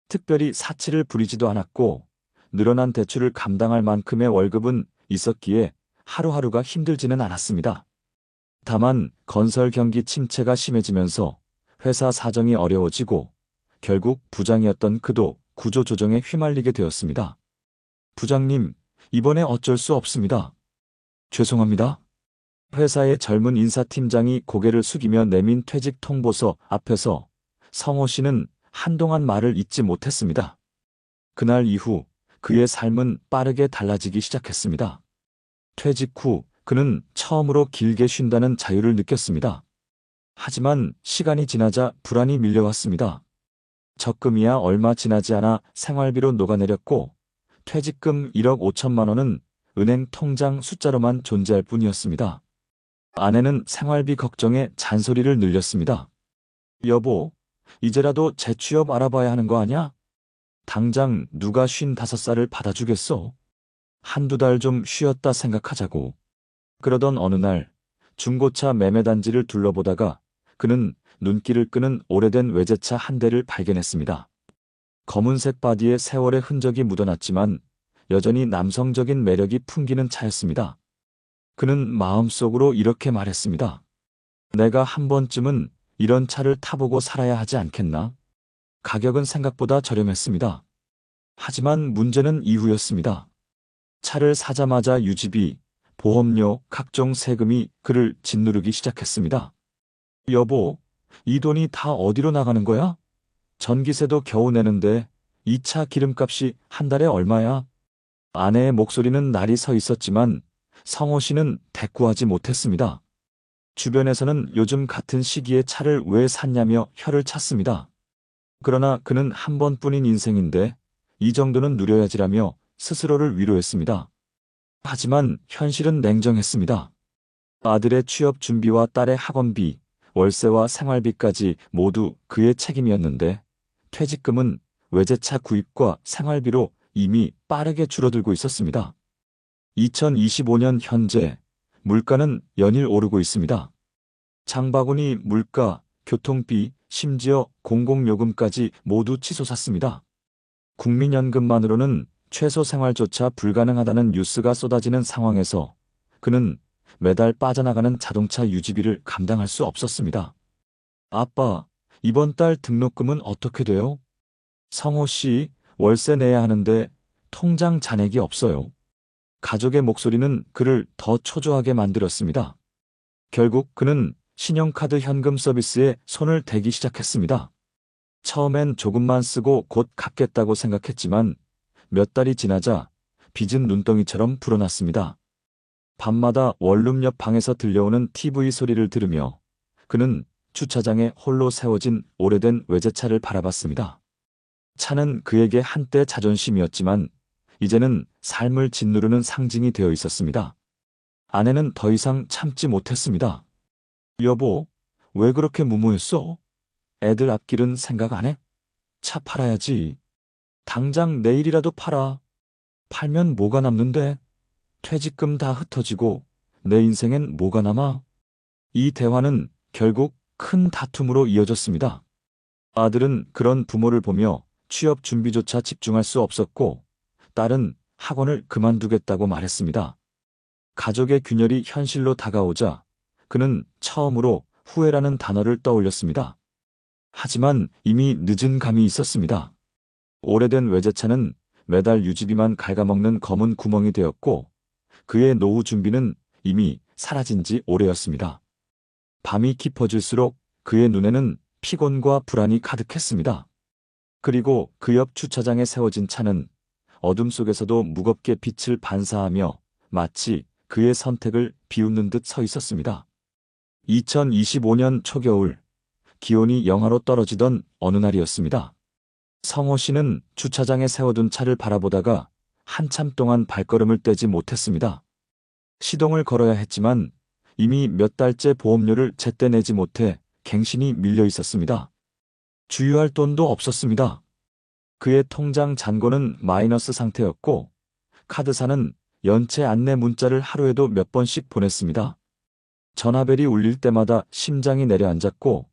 특별히 사치를 부리지도 않았고 늘어난 대출을 감당할 만큼의 월급은 있었기에 하루하루가 힘들지는 않았습니다. 다만 건설 경기 침체가 심해지면서 회사 사정이 어려워지고 결국 부장이었던 그도 구조조정에 휘말리게 되었습니다. 부장님, 이번에 어쩔 수 없습니다. 죄송합니다. 회사의 젊은 인사팀장이 고개를 숙이며 내민 퇴직 통보서 앞에서 성호 씨는 한동안 말을 잇지 못했습니다. 그날 이후 그의 삶은 빠르게 달라지기 시작했습니다. 퇴직 후 그는 처음으로 길게 쉰다는 자유를 느꼈습니다. 하지만 시간이 지나자 불안이 밀려왔습니다. 적금이야 얼마 지나지 않아 생활비로 녹아내렸고 퇴직금 1억 5천만 원은 은행 통장 숫자로만 존재할 뿐이었습니다. 아내는 생활비 걱정에 잔소리를 늘렸습니다. 여보, 이제라도 재취업 알아봐야 하는 거 아냐? 당장 누가 55살을 받아주겠어? 한두 달 좀 쉬었다 생각하자고. 그러던 어느 날 중고차 매매단지를 둘러보다가 그는 눈길을 끄는 오래된 외제차 한 대를 발견했습니다. 검은색 바디에 세월의 흔적이 묻어났지만 여전히 남성적인 매력이 풍기는 차였습니다. 그는 마음속으로 이렇게 말했습니다. 내가 한 번쯤은 이런 차를 타보고 살아야 하지 않겠나? 가격은 생각보다 저렴했습니다. 하지만 문제는 이후였습니다. 차를 사자마자 유지비, 보험료, 각종 세금이 그를 짓누르기 시작했습니다. 여보, 이 돈이 다 어디로 나가는 거야? 전기세도 겨우 내는데 이 차 기름값이 한 달에 얼마야? 아내의 목소리는 날이 서 있었지만 성호 씨는 대꾸하지 못했습니다. 주변에서는 요즘 같은 시기에 차를 왜 샀냐며 혀를 찼습니다. 그러나 그는 한 번뿐인 인생인데 이 정도는 누려야지라며 스스로를 위로했습니다. 하지만 현실은 냉정했습니다. 아들의 취업 준비와 딸의 학원비, 월세와 생활비까지 모두 그의 책임이었는데 퇴직금은 외제차 구입과 생활비로 이미 빠르게 줄어들고 있었습니다. 2025년 현재 물가는 연일 오르고 있습니다. 장바구니 물가, 교통비, 심지어 공공요금까지 모두 치솟았습니다. 국민연금만으로는 최소 생활조차 불가능하다는 뉴스가 쏟아지는 상황에서 그는 매달 빠져나가는 자동차 유지비를 감당할 수 없었습니다. 아빠, 이번 달 등록금은 어떻게 돼요? 성호 씨, 월세 내야 하는데 통장 잔액이 없어요. 가족의 목소리는 그를 더 초조하게 만들었습니다. 결국 그는 신용카드 현금 서비스에 손을 대기 시작했습니다. 처음엔 조금만 쓰고 곧 갚겠다고 생각했지만 몇 달이 지나자 빚은 눈덩이처럼 불어났습니다. 밤마다 원룸 옆 방에서 들려오는 TV 소리를 들으며 그는 주차장에 홀로 세워진 오래된 외제차를 바라봤습니다. 차는 그에게 한때 자존심이었지만 이제는 삶을 짓누르는 상징이 되어 있었습니다. 아내는 더 이상 참지 못했습니다. 여보, 왜 그렇게 무모했어? 애들 앞길은 생각 안 해? 차 팔아야지. 당장 내일이라도 팔아. 팔면 뭐가 남는데? 퇴직금 다 흩어지고 내 인생엔 뭐가 남아? 이 대화는 결국 큰 다툼으로 이어졌습니다. 아들은 그런 부모를 보며 취업 준비조차 집중할 수 없었고 딸은 학원을 그만두겠다고 말했습니다. 가족의 균열이 현실로 다가오자 그는 처음으로 후회라는 단어를 떠올렸습니다. 하지만 이미 늦은 감이 있었습니다. 오래된 외제차는 매달 유지비만 갉아먹는 검은 구멍이 되었고 그의 노후 준비는 이미 사라진 지 오래였습니다. 밤이 깊어질수록 그의 눈에는 피곤과 불안이 가득했습니다. 그리고 그 옆 주차장에 세워진 차는 어둠 속에서도 무겁게 빛을 반사하며 마치 그의 선택을 비웃는 듯 서 있었습니다. 2025년 초겨울, 기온이 영하로 떨어지던 어느 날이었습니다. 성호 씨는 주차장에 세워둔 차를 바라보다가 한참 동안 발걸음을 떼지 못했습니다. 시동을 걸어야 했지만 이미 몇 달째 보험료를 제때 내지 못해 갱신이 밀려 있었습니다. 주유할 돈도 없었습니다. 그의 통장 잔고는 마이너스 상태였고 카드사는 연체 안내 문자를 하루에도 몇 번씩 보냈습니다. 전화벨이 울릴 때마다 심장이 내려앉았고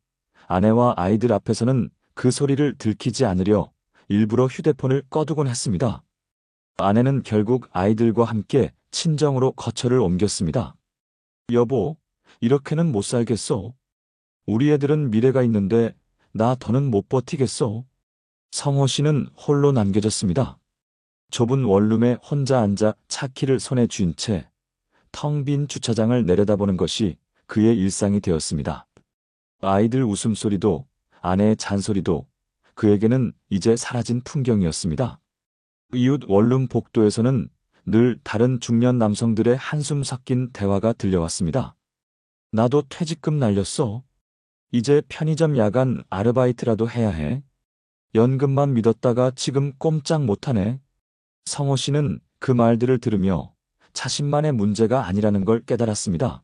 아내와 아이들 앞에서는 그 소리를 들키지 않으려 일부러 휴대폰을 꺼두곤 했습니다. 아내는 결국 아이들과 함께 친정으로 거처를 옮겼습니다. 여보, 이렇게는 못 살겠어. 우리 애들은 미래가 있는데 나 더는 못 버티겠어. 성호 씨는 홀로 남겨졌습니다. 좁은 원룸에 혼자 앉아 차키를 손에 쥔 채 텅 빈 주차장을 내려다보는 것이 그의 일상이 되었습니다. 아이들 웃음소리도 아내의 잔소리도 그에게는 이제 사라진 풍경이었습니다. 이웃 원룸 복도에서는 늘 다른 중년 남성들의 한숨 섞인 대화가 들려왔습니다. 나도 퇴직금 날렸어. 이제 편의점 야간 아르바이트라도 해야 해. 연금만 믿었다가 지금 꼼짝 못하네. 성호 씨는 그 말들을 들으며 자신만의 문제가 아니라는 걸 깨달았습니다.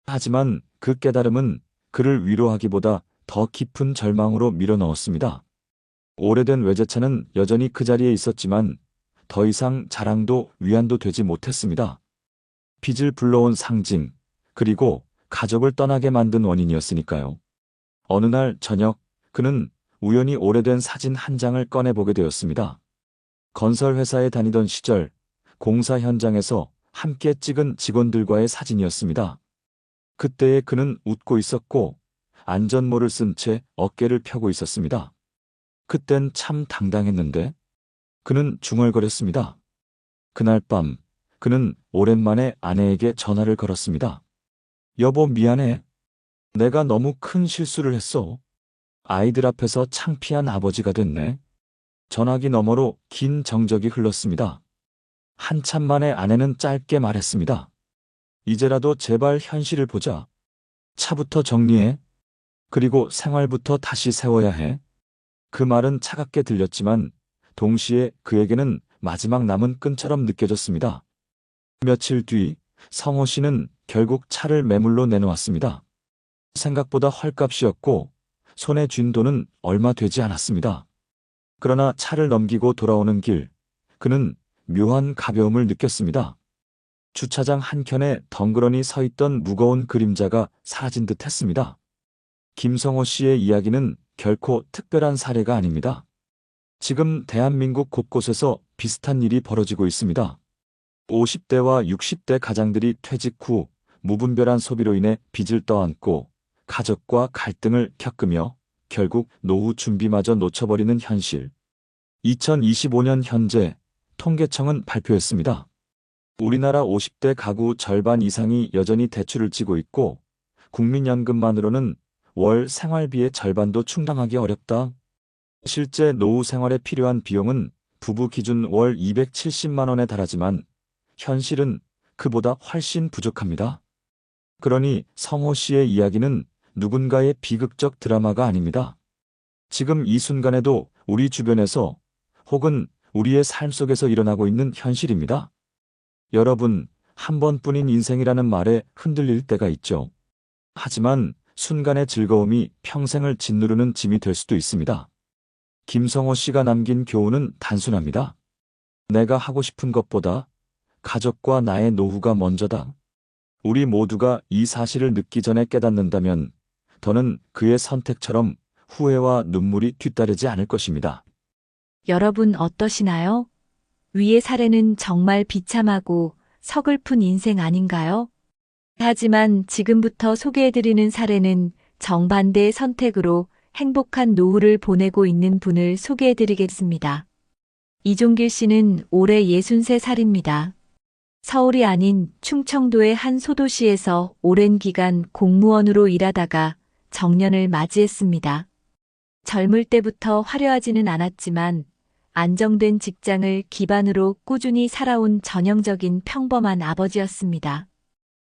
하지만 그 깨달음은 그를 위로하기보다 더 깊은 절망으로 밀어넣었습니다. 오래된 외제차는 여전히 그 자리에 있었지만 더 이상 자랑도 위안도 되지 못했습니다. 빚을 불러온 상징, 그리고 가족을 떠나게 만든 원인이었으니까요. 어느 날 저녁, 그는 우연히 오래된 사진 한 장을 꺼내보게 되었습니다. 건설회사에 다니던 시절 공사 현장에서 함께 찍은 직원들과의 사진이었습니다. 그때의 그는 웃고 있었고 안전모를 쓴 채 어깨를 펴고 있었습니다. 그땐 참 당당했는데 그는 중얼거렸습니다. 그날 밤 그는 오랜만에 아내에게 전화를 걸었습니다. 여보, 미안해. 내가 너무 큰 실수를 했어. 아이들 앞에서 창피한 아버지가 됐네. 전화기 너머로 긴 정적이 흘렀습니다. 한참 만에 아내는 짧게 말했습니다. 이제라도 제발 현실을 보자. 차부터 정리해. 그리고 생활부터 다시 세워야 해. 그 말은 차갑게 들렸지만 동시에 그에게는 마지막 남은 끈처럼 느껴졌습니다. 며칠 뒤 성호 씨는 결국 차를 매물로 내놓았습니다. 생각보다 헐값이었고 손에 쥔 돈은 얼마 되지 않았습니다. 그러나 차를 넘기고 돌아오는 길, 그는 묘한 가벼움을 느꼈습니다. 주차장 한켠에 덩그러니 서 있던 무거운 그림자가 사라진 듯 했습니다. 김성호 씨의 이야기는 결코 특별한 사례가 아닙니다. 지금 대한민국 곳곳에서 비슷한 일이 벌어지고 있습니다. 50대와 60대 가장들이 퇴직 후 무분별한 소비로 인해 빚을 떠안고 가족과 갈등을 겪으며 결국 노후 준비마저 놓쳐버리는 현실. 2025년 현재 통계청은 발표했습니다. 우리나라 50대 가구 절반 이상이 여전히 대출을 지고 있고 국민연금만으로는 월 생활비의 절반도 충당하기 어렵다. 실제 노후 생활에 필요한 비용은 부부 기준 월 270만 원에 달하지만 현실은 그보다 훨씬 부족합니다. 그러니 성호 씨의 이야기는 누군가의 비극적 드라마가 아닙니다. 지금 이 순간에도 우리 주변에서 혹은 우리의 삶 속에서 일어나고 있는 현실입니다. 여러분, 한 번뿐인 인생이라는 말에 흔들릴 때가 있죠. 하지만 순간의 즐거움이 평생을 짓누르는 짐이 될 수도 있습니다. 김성호 씨가 남긴 교훈은 단순합니다. 내가 하고 싶은 것보다 가족과 나의 노후가 먼저다. 우리 모두가 이 사실을 늦기 전에 깨닫는다면 더는 그의 선택처럼 후회와 눈물이 뒤따르지 않을 것입니다. 여러분 어떠시나요? 위의 사례는 정말 비참하고 서글픈 인생 아닌가요? 하지만 지금부터 소개해드리는 사례는 정반대의 선택으로 행복한 노후를 보내고 있는 분을 소개해드리겠습니다. 이종길 씨는 올해 63살입니다. 서울이 아닌 충청도의 한 소도시에서 오랜 기간 공무원으로 일하다가 정년을 맞이했습니다. 젊을 때부터 화려하지는 않았지만 안정된 직장을 기반으로 꾸준히 살아온 전형적인 평범한 아버지였습니다.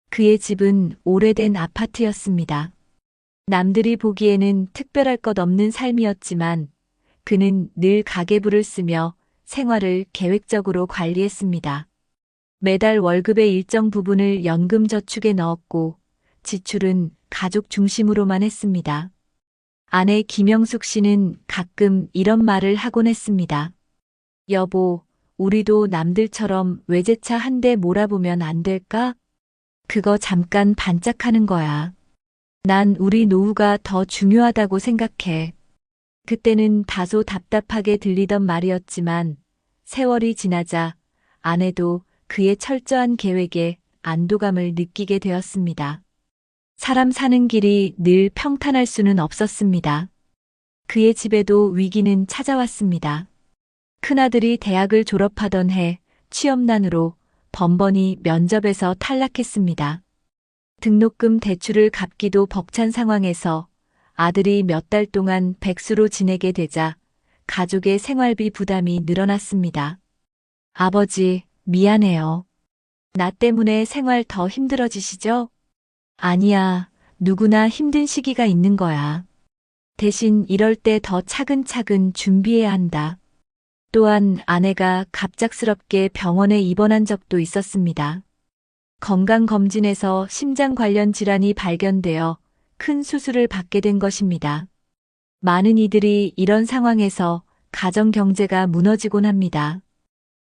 그의 집은 오래된 아파트였습니다. 남들이 보기에는 특별할 것 없는 삶이었지만 그는 늘 가계부를 쓰며 생활을 계획적으로 관리했습니다. 매달 월급의 일정 부분을 연금저축에 넣었고 지출은 가족 중심으로만 했습니다. 아내 김영숙 씨는 가끔 이런 말을 하곤 했습니다. 여보, 우리도 남들처럼 외제차 한 대 몰아보면 안 될까? 그거 잠깐 반짝하는 거야. 난 우리 노후가 더 중요하다고 생각해. 그때는 다소 답답하게 들리던 말이었지만 세월이 지나자 아내도 그의 철저한 계획에 안도감을 느끼게 되었습니다. 사람 사는 길이 늘 평탄할 수는 없었습니다. 그의 집에도 위기는 찾아왔습니다. 큰아들이 대학을 졸업하던 해 취업난으로 번번이 면접에서 탈락했습니다. 등록금 대출을 갚기도 벅찬 상황에서 아들이 몇 달 동안 백수로 지내게 되자 가족의 생활비 부담이 늘어났습니다. 아버지, 미안해요. 나 때문에 생활 더 힘들어지시죠? 아니야, 누구나 힘든 시기가 있는 거야. 대신 이럴 때 더 차근차근 준비해야 한다. 또한 아내가 갑작스럽게 병원에 입원한 적도 있었습니다. 건강검진에서 심장 관련 질환이 발견되어 큰 수술을 받게 된 것입니다. 많은 이들이 이런 상황에서 가정 경제가 무너지곤 합니다.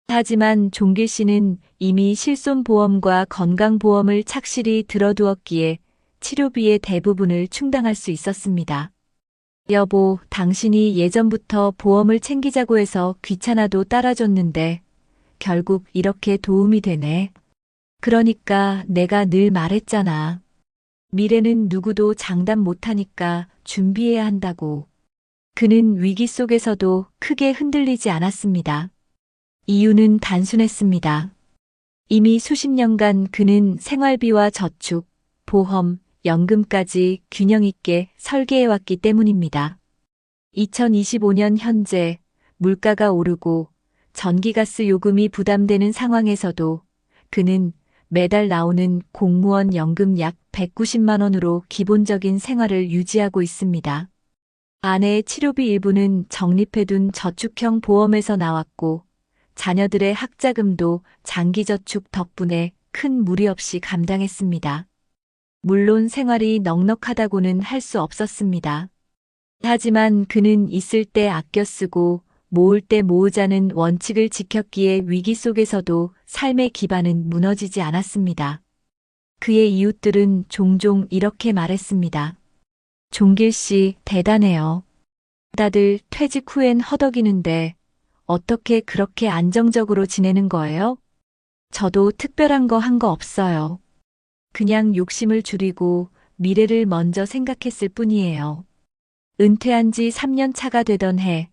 하지만 종길 씨는 이미 실손보험과 건강보험을 착실히 들어두었기에 치료비의 대부분을 충당할 수 있었습니다. 여보, 당신이 예전부터 보험을 챙기자고 해서 귀찮아도 따라줬는데 결국 이렇게 도움이 되네. 그러니까 내가 늘 말했잖아. 미래는 누구도 장담 못하니까 준비해야 한다고. 그는 위기 속에서도 크게 흔들리지 않았습니다. 이유는 단순했습니다. 이미 수십 년간 그는 생활비와 저축, 보험, 연금까지 균형 있게 설계해왔기 때문입니다. 2025년 현재 물가가 오르고 전기가스 요금이 부담되는 상황에서도 그는 매달 나오는 공무원 연금 약 190만 원으로 기본적인 생활을 유지하고 있습니다. 아내의 치료비 일부는 적립해둔 저축형 보험에서 나왔고 자녀들의 학자금도 장기저축 덕분에 큰 무리 없이 감당했습니다. 물론 생활이 넉넉하다고는 할 수 없었습니다. 하지만 그는 있을 때 아껴 쓰고 모을 때 모으자는 원칙을 지켰기에 위기 속에서도 삶의 기반은 무너지지 않았습니다. 그의 이웃들은 종종 이렇게 말했습니다. 종길 씨, 대단해요. 다들 퇴직 후엔 허덕이는데 어떻게 그렇게 안정적으로 지내는 거예요? 저도 특별한 거 한 거 없어요. 그냥 욕심을 줄이고 미래를 먼저 생각했을 뿐이에요. 은퇴한 지 3년 차가 되던 해,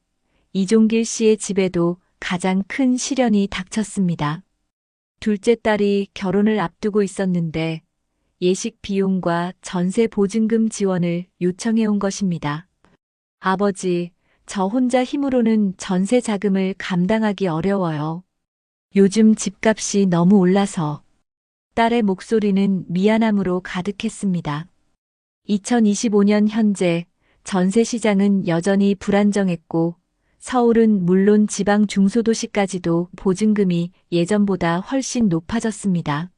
이종길 씨의 집에도 가장 큰 시련이 닥쳤습니다. 둘째 딸이 결혼을 앞두고 있었는데 예식 비용과 전세 보증금 지원을 요청해 온 것입니다. 아버지, 저 혼자 힘으로는 전세 자금을 감당하기 어려워요. 요즘 집값이 너무 올라서. 딸의 목소리는 미안함으로 가득했습니다. 2025년 현재 전세 시장은 여전히 불안정했고 서울은 물론 지방 중소도시까지도 보증금이 예전보다 훨씬 높아졌습니다.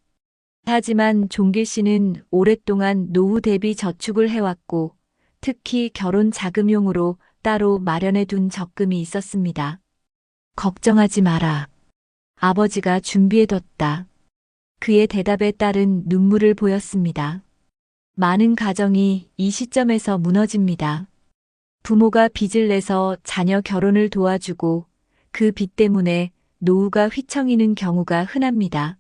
하지만 종길 씨는 오랫동안 노후 대비 저축을 해왔고 특히 결혼 자금용으로 따로 마련해 둔 적금이 있었습니다. 걱정하지 마라. 아버지가 준비해뒀다. 그의 대답에 딸은 눈물을 보였습니다. 많은 가정이 이 시점에서 무너집니다. 부모가 빚을 내서 자녀 결혼을 도와주고 그 빚 때문에 노후가 휘청이는 경우가 흔합니다.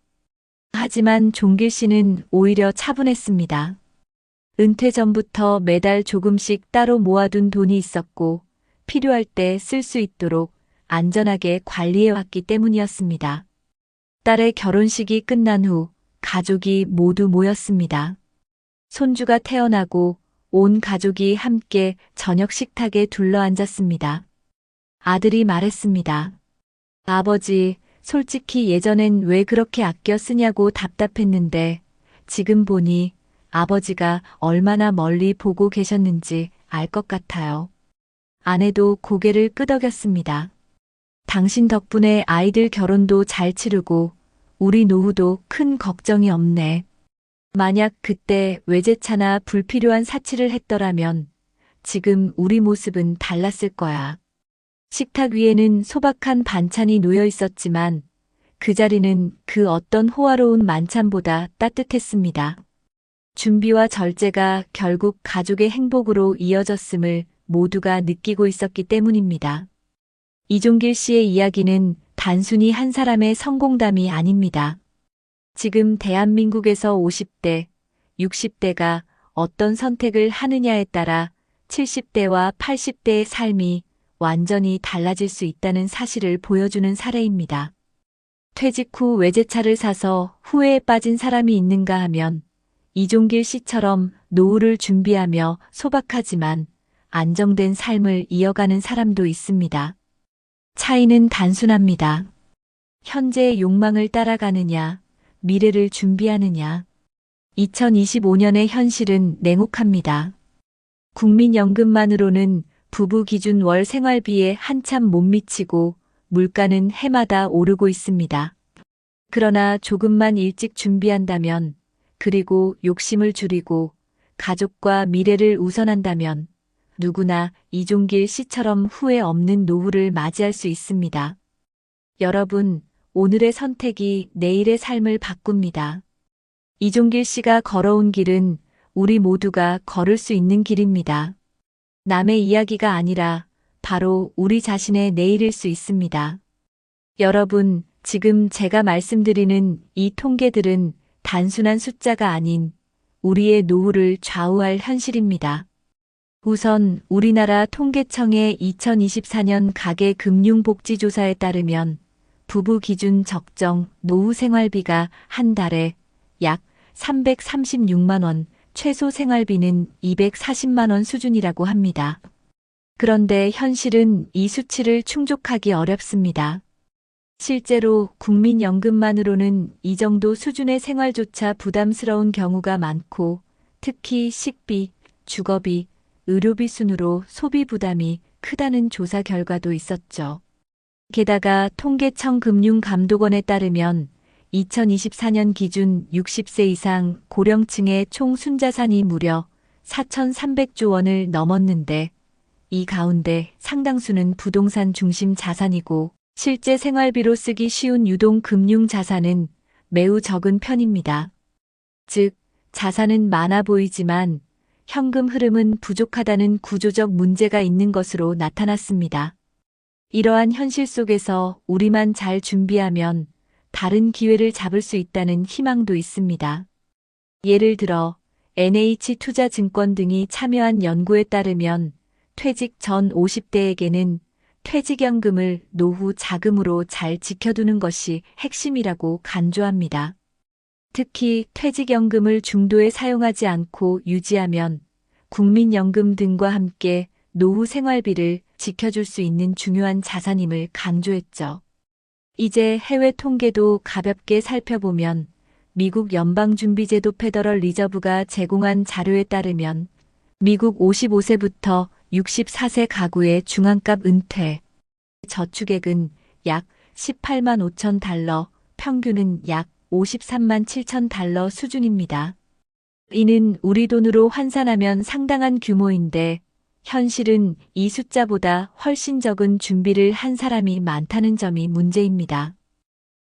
하지만 종길 씨는 오히려 차분했습니다. 은퇴 전부터 매달 조금씩 따로 모아둔 돈이 있었고 필요할 때 쓸 수 있도록 안전하게 관리해왔기 때문이었습니다. 딸의 결혼식이 끝난 후 가족이 모두 모였습니다. 손주가 태어나고 온 가족이 함께 저녁 식탁에 둘러앉았습니다. 아들이 말했습니다. 아버지, 솔직히 예전엔 왜 그렇게 아껴 쓰냐고 답답했는데 지금 보니 아버지가 얼마나 멀리 보고 계셨는지 알 것 같아요. 아내도 고개를 끄덕였습니다. 당신 덕분에 아이들 결혼도 잘 치르고 우리 노후도 큰 걱정이 없네. 만약 그때 외제차나 불필요한 사치를 했더라면 지금 우리 모습은 달랐을 거야. 식탁 위에는 소박한 반찬이 놓여 있었지만 그 자리는 그 어떤 호화로운 만찬보다 따뜻했습니다. 준비와 절제가 결국 가족의 행복으로 이어졌음을 모두가 느끼고 있었기 때문입니다. 이종길 씨의 이야기는 단순히 한 사람의 성공담이 아닙니다. 지금 대한민국에서 50대, 60대가 어떤 선택을 하느냐에 따라 70대와 80대의 삶이 완전히 달라질 수 있다는 사실을 보여주는 사례입니다. 퇴직 후 외제차를 사서 후회에 빠진 사람이 있는가 하면 이종길 씨처럼 노후를 준비하며 소박하지만 안정된 삶을 이어가는 사람도 있습니다. 차이는 단순합니다. 현재의 욕망을 따라가느냐, 미래를 준비하느냐. 2025년의 현실은 냉혹합니다. 국민연금만으로는 부부 기준 월 생활비에 한참 못 미치고 물가는 해마다 오르고 있습니다. 그러나 조금만 일찍 준비한다면, 그리고 욕심을 줄이고 가족과 미래를 우선한다면 누구나 이종길 씨처럼 후회 없는 노후를 맞이할 수 있습니다. 여러분, 오늘의 선택이 내일의 삶을 바꿉니다. 이종길 씨가 걸어온 길은 우리 모두가 걸을 수 있는 길입니다. 남의 이야기가 아니라 바로 우리 자신의 내일일 수 있습니다. 여러분, 지금 제가 말씀드리는 이 통계들은 단순한 숫자가 아닌 우리의 노후를 좌우할 현실입니다. 우선 우리나라 통계청의 2024년 가계금융복지조사에 따르면 부부 기준 적정 노후 생활비가 한 달에 약 336만 원, 최소 생활비는 240만 원 수준이라고 합니다. 그런데 현실은 이 수치를 충족하기 어렵습니다. 실제로 국민연금만으로는 이 정도 수준의 생활조차 부담스러운 경우가 많고, 특히 식비, 주거비, 의료비 순으로 소비 부담이 크다는 조사 결과도 있었죠. 게다가 통계청 금융감독원에 따르면 2024년 기준 60세 이상 고령층의 총 순자산이 무려 4,300조 원을 넘었는데, 이 가운데 상당수는 부동산 중심 자산이고 실제 생활비로 쓰기 쉬운 유동 금융 자산은 매우 적은 편입니다. 즉, 자산은 많아 보이지만 현금 흐름은 부족하다는 구조적 문제가 있는 것으로 나타났습니다. 이러한 현실 속에서 우리만 잘 준비하면 다른 기회를 잡을 수 있다는 희망도 있습니다. 예를 들어 NH투자증권 등이 참여한 연구에 따르면 퇴직 전 50대에게는 퇴직연금을 노후 자금으로 잘 지켜두는 것이 핵심이라고 강조합니다. 특히 퇴직연금을 중도에 사용하지 않고 유지하면 국민연금 등과 함께 노후 생활비를 지켜줄 수 있는 중요한 자산임을 강조했죠. 이제 해외 통계도 가볍게 살펴보면 미국 연방준비제도 페더럴 리저브가 제공한 자료에 따르면 미국 55세부터 64세 가구의 중앙값 은퇴 저축액은 약 18만 5천 달러, 평균은 약 53만 7천 달러 수준입니다. 이는 우리 돈으로 환산하면 상당한 규모인데 현실은 이 숫자보다 훨씬 적은 준비를 한 사람이 많다는 점이 문제입니다.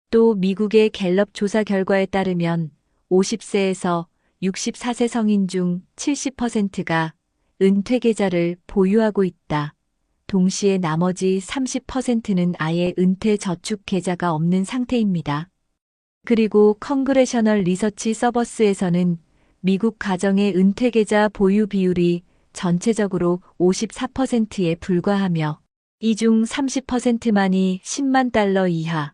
또 미국의 갤럽 조사 결과에 따르면 50세에서 64세 성인 중 70%가 은퇴 계좌를 보유하고 있다. 동시에 나머지 30%는 아예 은퇴 저축 계좌가 없는 상태입니다. 그리고 컨그레셔널 리서치 서버스에서는 미국 가정의 은퇴 계좌 보유 비율이 전체적으로 54%에 불과하며 이 중 30%만이 10만 달러 이하,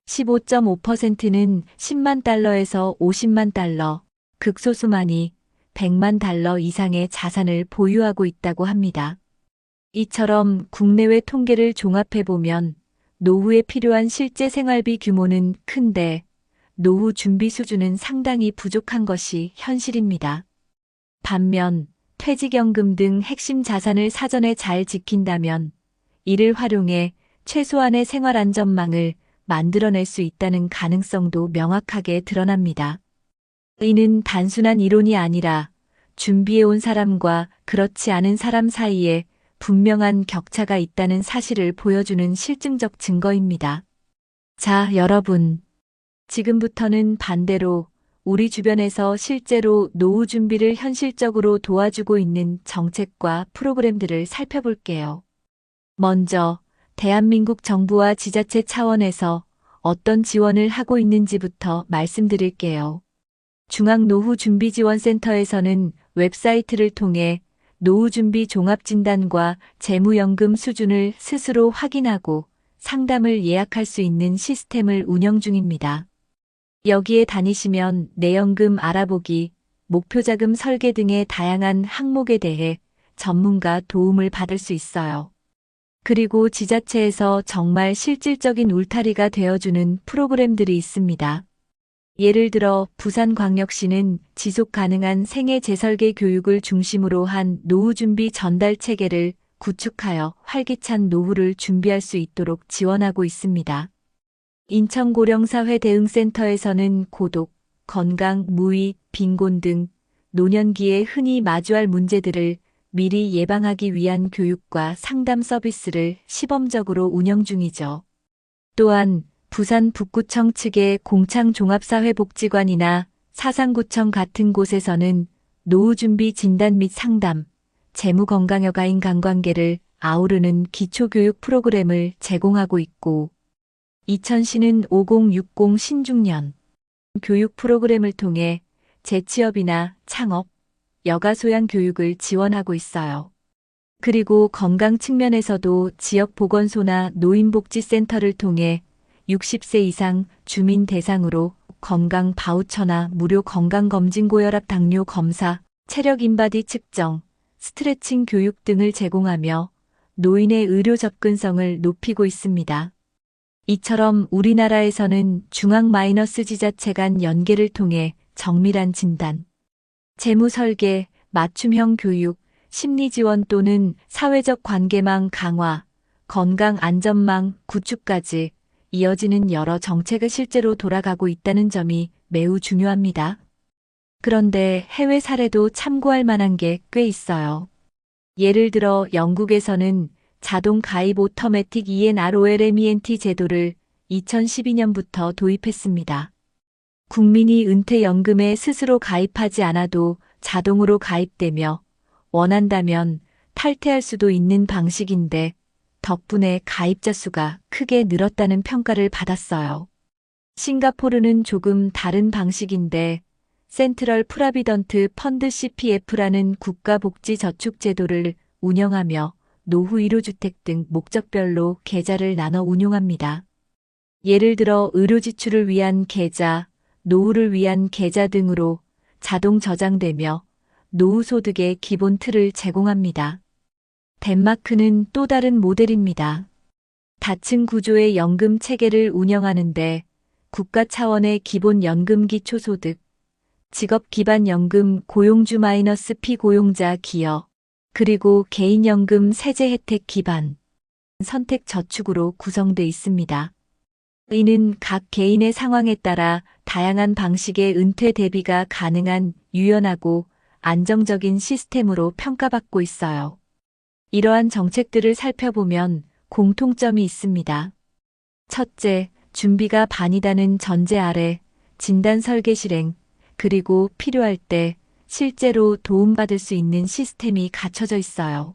15.5%는 10만 달러에서 50만 달러, 극소수만이 100만 달러 이상의 자산을 보유하고 있다고 합니다. 이처럼 국내외 통계를 종합해보면 노후에 필요한 실제 생활비 규모는 큰데 노후 준비 수준은 상당히 부족한 것이 현실입니다. 반면 퇴직연금 등 핵심 자산을 사전에 잘 지킨다면 이를 활용해 최소한의 생활 안전망을 만들어낼 수 있다는 가능성도 명확하게 드러납니다. 이는 단순한 이론이 아니라 준비해온 사람과 그렇지 않은 사람 사이에 분명한 격차가 있다는 사실을 보여주는 실증적 증거입니다. 자, 여러분. 지금부터는 반대로 우리 주변에서 실제로 노후 준비를 현실적으로 도와주고 있는 정책과 프로그램들을 살펴볼게요. 먼저 대한민국 정부와 지자체 차원에서 어떤 지원을 하고 있는지부터 말씀드릴게요. 중앙노후준비지원센터에서는 웹사이트를 통해 노후준비 종합진단과 재무연금 수준을 스스로 확인하고 상담을 예약할 수 있는 시스템을 운영 중입니다. 여기에 다니시면 내연금 알아보기, 목표자금 설계 등의 다양한 항목에 대해 전문가 도움을 받을 수 있어요. 그리고 지자체에서 정말 실질적인 울타리가 되어주는 프로그램들이 있습니다. 예를 들어 부산광역시는 지속 가능한 생애 재설계 교육을 중심으로 한 노후준비 전달 체계를 구축하여 활기찬 노후를 준비할 수 있도록 지원하고 있습니다. 인천고령사회대응센터에서는 고독, 건강, 무의, 빈곤 등 노년기에 흔히 마주할 문제들을 미리 예방하기 위한 교육과 상담 서비스를 시범적으로 운영 중이죠. 또한 부산 북구청 측의 공창종합사회복지관이나 사상구청 같은 곳에서는 노후준비 진단 및 상담, 재무건강여가인 간관계를 아우르는 기초교육 프로그램을 제공하고 있고, 이천시는 5060 신중년 교육 프로그램을 통해 재취업이나 창업, 여가소양 교육을 지원하고 있어요. 그리고 건강 측면에서도 지역보건소나 노인복지센터를 통해 60세 이상 주민 대상으로 건강 바우처나 무료 건강검진 고혈압 당뇨 검사, 체력 인바디 측정, 스트레칭 교육 등을 제공하며 노인의 의료 접근성을 높이고 있습니다. 이처럼 우리나라에서는 중앙-지자체 간 연계를 통해 정밀한 진단, 재무 설계, 맞춤형 교육, 심리 지원 또는 사회적 관계망 강화, 건강 안전망 구축까지 이어지는 여러 정책을 실제로 돌아가고 있다는 점이 매우 중요합니다. 그런데 해외 사례도 참고할 만한 게 꽤 있어요. 예를 들어 영국에서는 자동 가입 오토매틱 ENROLMENT 제도를 2012년부터 도입했습니다. 국민이 은퇴연금에 스스로 가입하지 않아도 자동으로 가입되며 원한다면 탈퇴할 수도 있는 방식인데 덕분에 가입자 수가 크게 늘었다는 평가를 받았어요. 싱가포르는 조금 다른 방식인데 센트럴 프라비던트 펀드 CPF라는 국가복지저축제도를 운영하며 노후 1호주택 등 목적별로 계좌를 나눠 운용합니다. 예를 들어 의료 지출을 위한 계좌, 노후를 위한 계좌 등으로 자동 저장되며 노후 소득의 기본 틀을 제공합니다. 덴마크는 또 다른 모델입니다. 다층 구조의 연금 체계를 운영하는데 국가 차원의 기본 연금 기초소득, 직업 기반 연금 고용주 마이너스 피고용자 기여, 그리고 개인연금 세제 혜택 기반, 선택 저축으로 구성돼 있습니다. 이는 각 개인의 상황에 따라 다양한 방식의 은퇴 대비가 가능한 유연하고 안정적인 시스템으로 평가받고 있어요. 이러한 정책들을 살펴보면 공통점이 있습니다. 첫째, 준비가 반이다는 전제 아래 진단 설계 실행, 그리고 필요할 때 실제로 도움받을 수 있는 시스템이 갖춰져 있어요.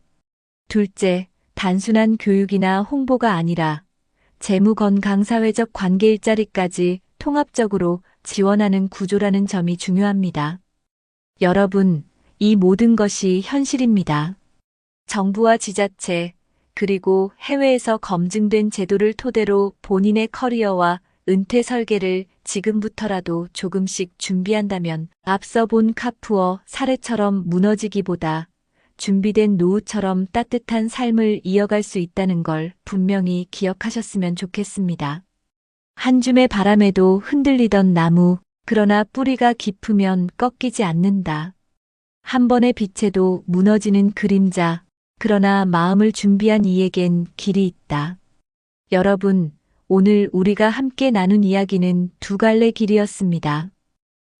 둘째, 단순한 교육이나 홍보가 아니라 재무 건강 사회적 관계 일자리까지 통합적으로 지원하는 구조라는 점이 중요합니다. 여러분, 이 모든 것이 현실입니다. 정부와 지자체, 그리고 해외에서 검증된 제도를 토대로 본인의 커리어와 은퇴 설계를 지금부터라도 조금씩 준비한다면 앞서 본 카푸어 사례처럼 무너지기보다 준비된 노후처럼 따뜻한 삶을 이어갈 수 있다는 걸 분명히 기억하셨으면 좋겠습니다. 한 줌의 바람에도 흔들리던 나무, 그러나 뿌리가 깊으면 꺾이지 않는다. 한 번의 빛에도 무너지는 그림자, 그러나 마음을 준비한 이에겐 길이 있다. 여러분, 오늘 우리가 함께 나눈 이야기는 두 갈래 길이었습니다.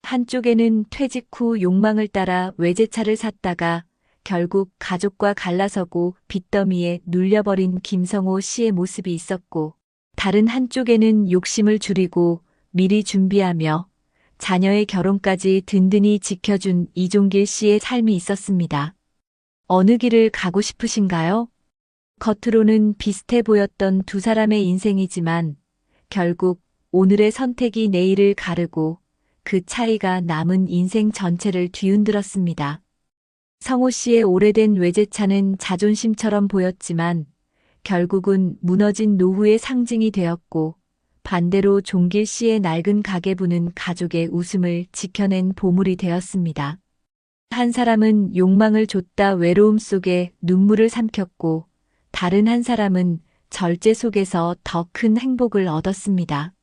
한쪽에는 퇴직 후 욕망을 따라 외제차를 샀다가 결국 가족과 갈라서고 빚더미에 눌려버린 김성호 씨의 모습이 있었고, 다른 한쪽에는 욕심을 줄이고 미리 준비하며 자녀의 결혼까지 든든히 지켜준 이종길 씨의 삶이 있었습니다. 어느 길을 가고 싶으신가요? 겉으로는 비슷해 보였던 두 사람의 인생이지만 결국 오늘의 선택이 내일을 가르고 그 차이가 남은 인생 전체를 뒤흔들었습니다. 성호 씨의 오래된 외제차는 자존심처럼 보였지만 결국은 무너진 노후의 상징이 되었고, 반대로 종길 씨의 낡은 가계부는 가족의 웃음을 지켜낸 보물이 되었습니다. 한 사람은 욕망을 줬다 외로움 속에 눈물을 삼켰고, 다른 한 사람은 절제 속에서 더 큰 행복을 얻었습니다.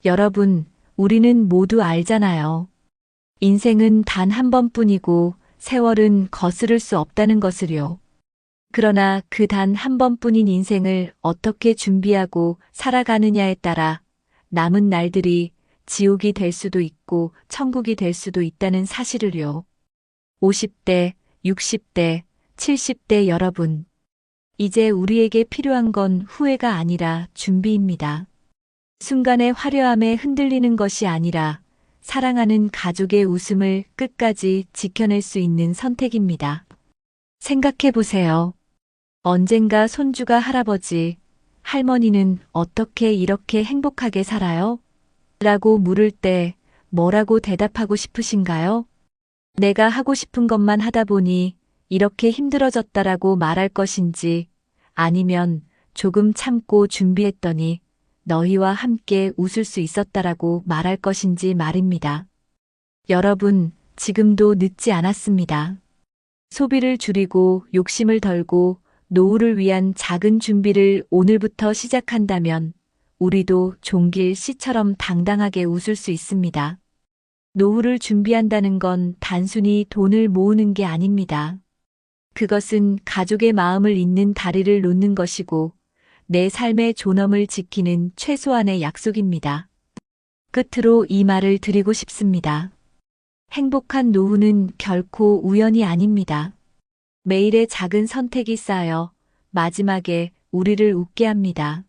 여러분, 우리는 모두 알잖아요. 인생은 단 한 번뿐이고 세월은 거스를 수 없다는 것을요. 그러나 그 단 한 번뿐인 인생을 어떻게 준비하고 살아가느냐에 따라 남은 날들이 지옥이 될 수도 있고 천국이 될 수도 있다는 사실을요. 50대, 60대, 70대 여러분. 이제 우리에게 필요한 건 후회가 아니라 준비입니다. 순간의 화려함에 흔들리는 것이 아니라 사랑하는 가족의 웃음을 끝까지 지켜낼 수 있는 선택입니다. 생각해 보세요. 언젠가 손주가 할아버지, 할머니는 어떻게 이렇게 행복하게 살아요? 라고 물을 때 뭐라고 대답하고 싶으신가요? 내가 하고 싶은 것만 하다 보니 이렇게 힘들어졌다라고 말할 것인지, 아니면 조금 참고 준비했더니 너희와 함께 웃을 수 있었다라고 말할 것인지 말입니다. 여러분, 지금도 늦지 않았습니다. 소비를 줄이고 욕심을 덜고 노후를 위한 작은 준비를 오늘부터 시작한다면 우리도 종길 씨처럼 당당하게 웃을 수 있습니다. 노후를 준비한다는 건 단순히 돈을 모으는 게 아닙니다. 그것은 가족의 마음을 잇는 다리를 놓는 것이고 내 삶의 존엄을 지키는 최소한의 약속입니다. 끝으로 이 말을 드리고 싶습니다. 행복한 노후는 결코 우연이 아닙니다. 매일의 작은 선택이 쌓여 마지막에 우리를 웃게 합니다.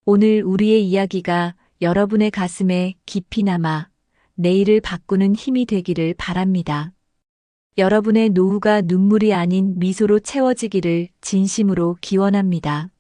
오늘 우리의 이야기가 여러분의 가슴에 깊이 남아 내일을 바꾸는 힘이 되기를 바랍니다. 여러분의 노후가 눈물이 아닌 미소로 채워지기를 진심으로 기원합니다.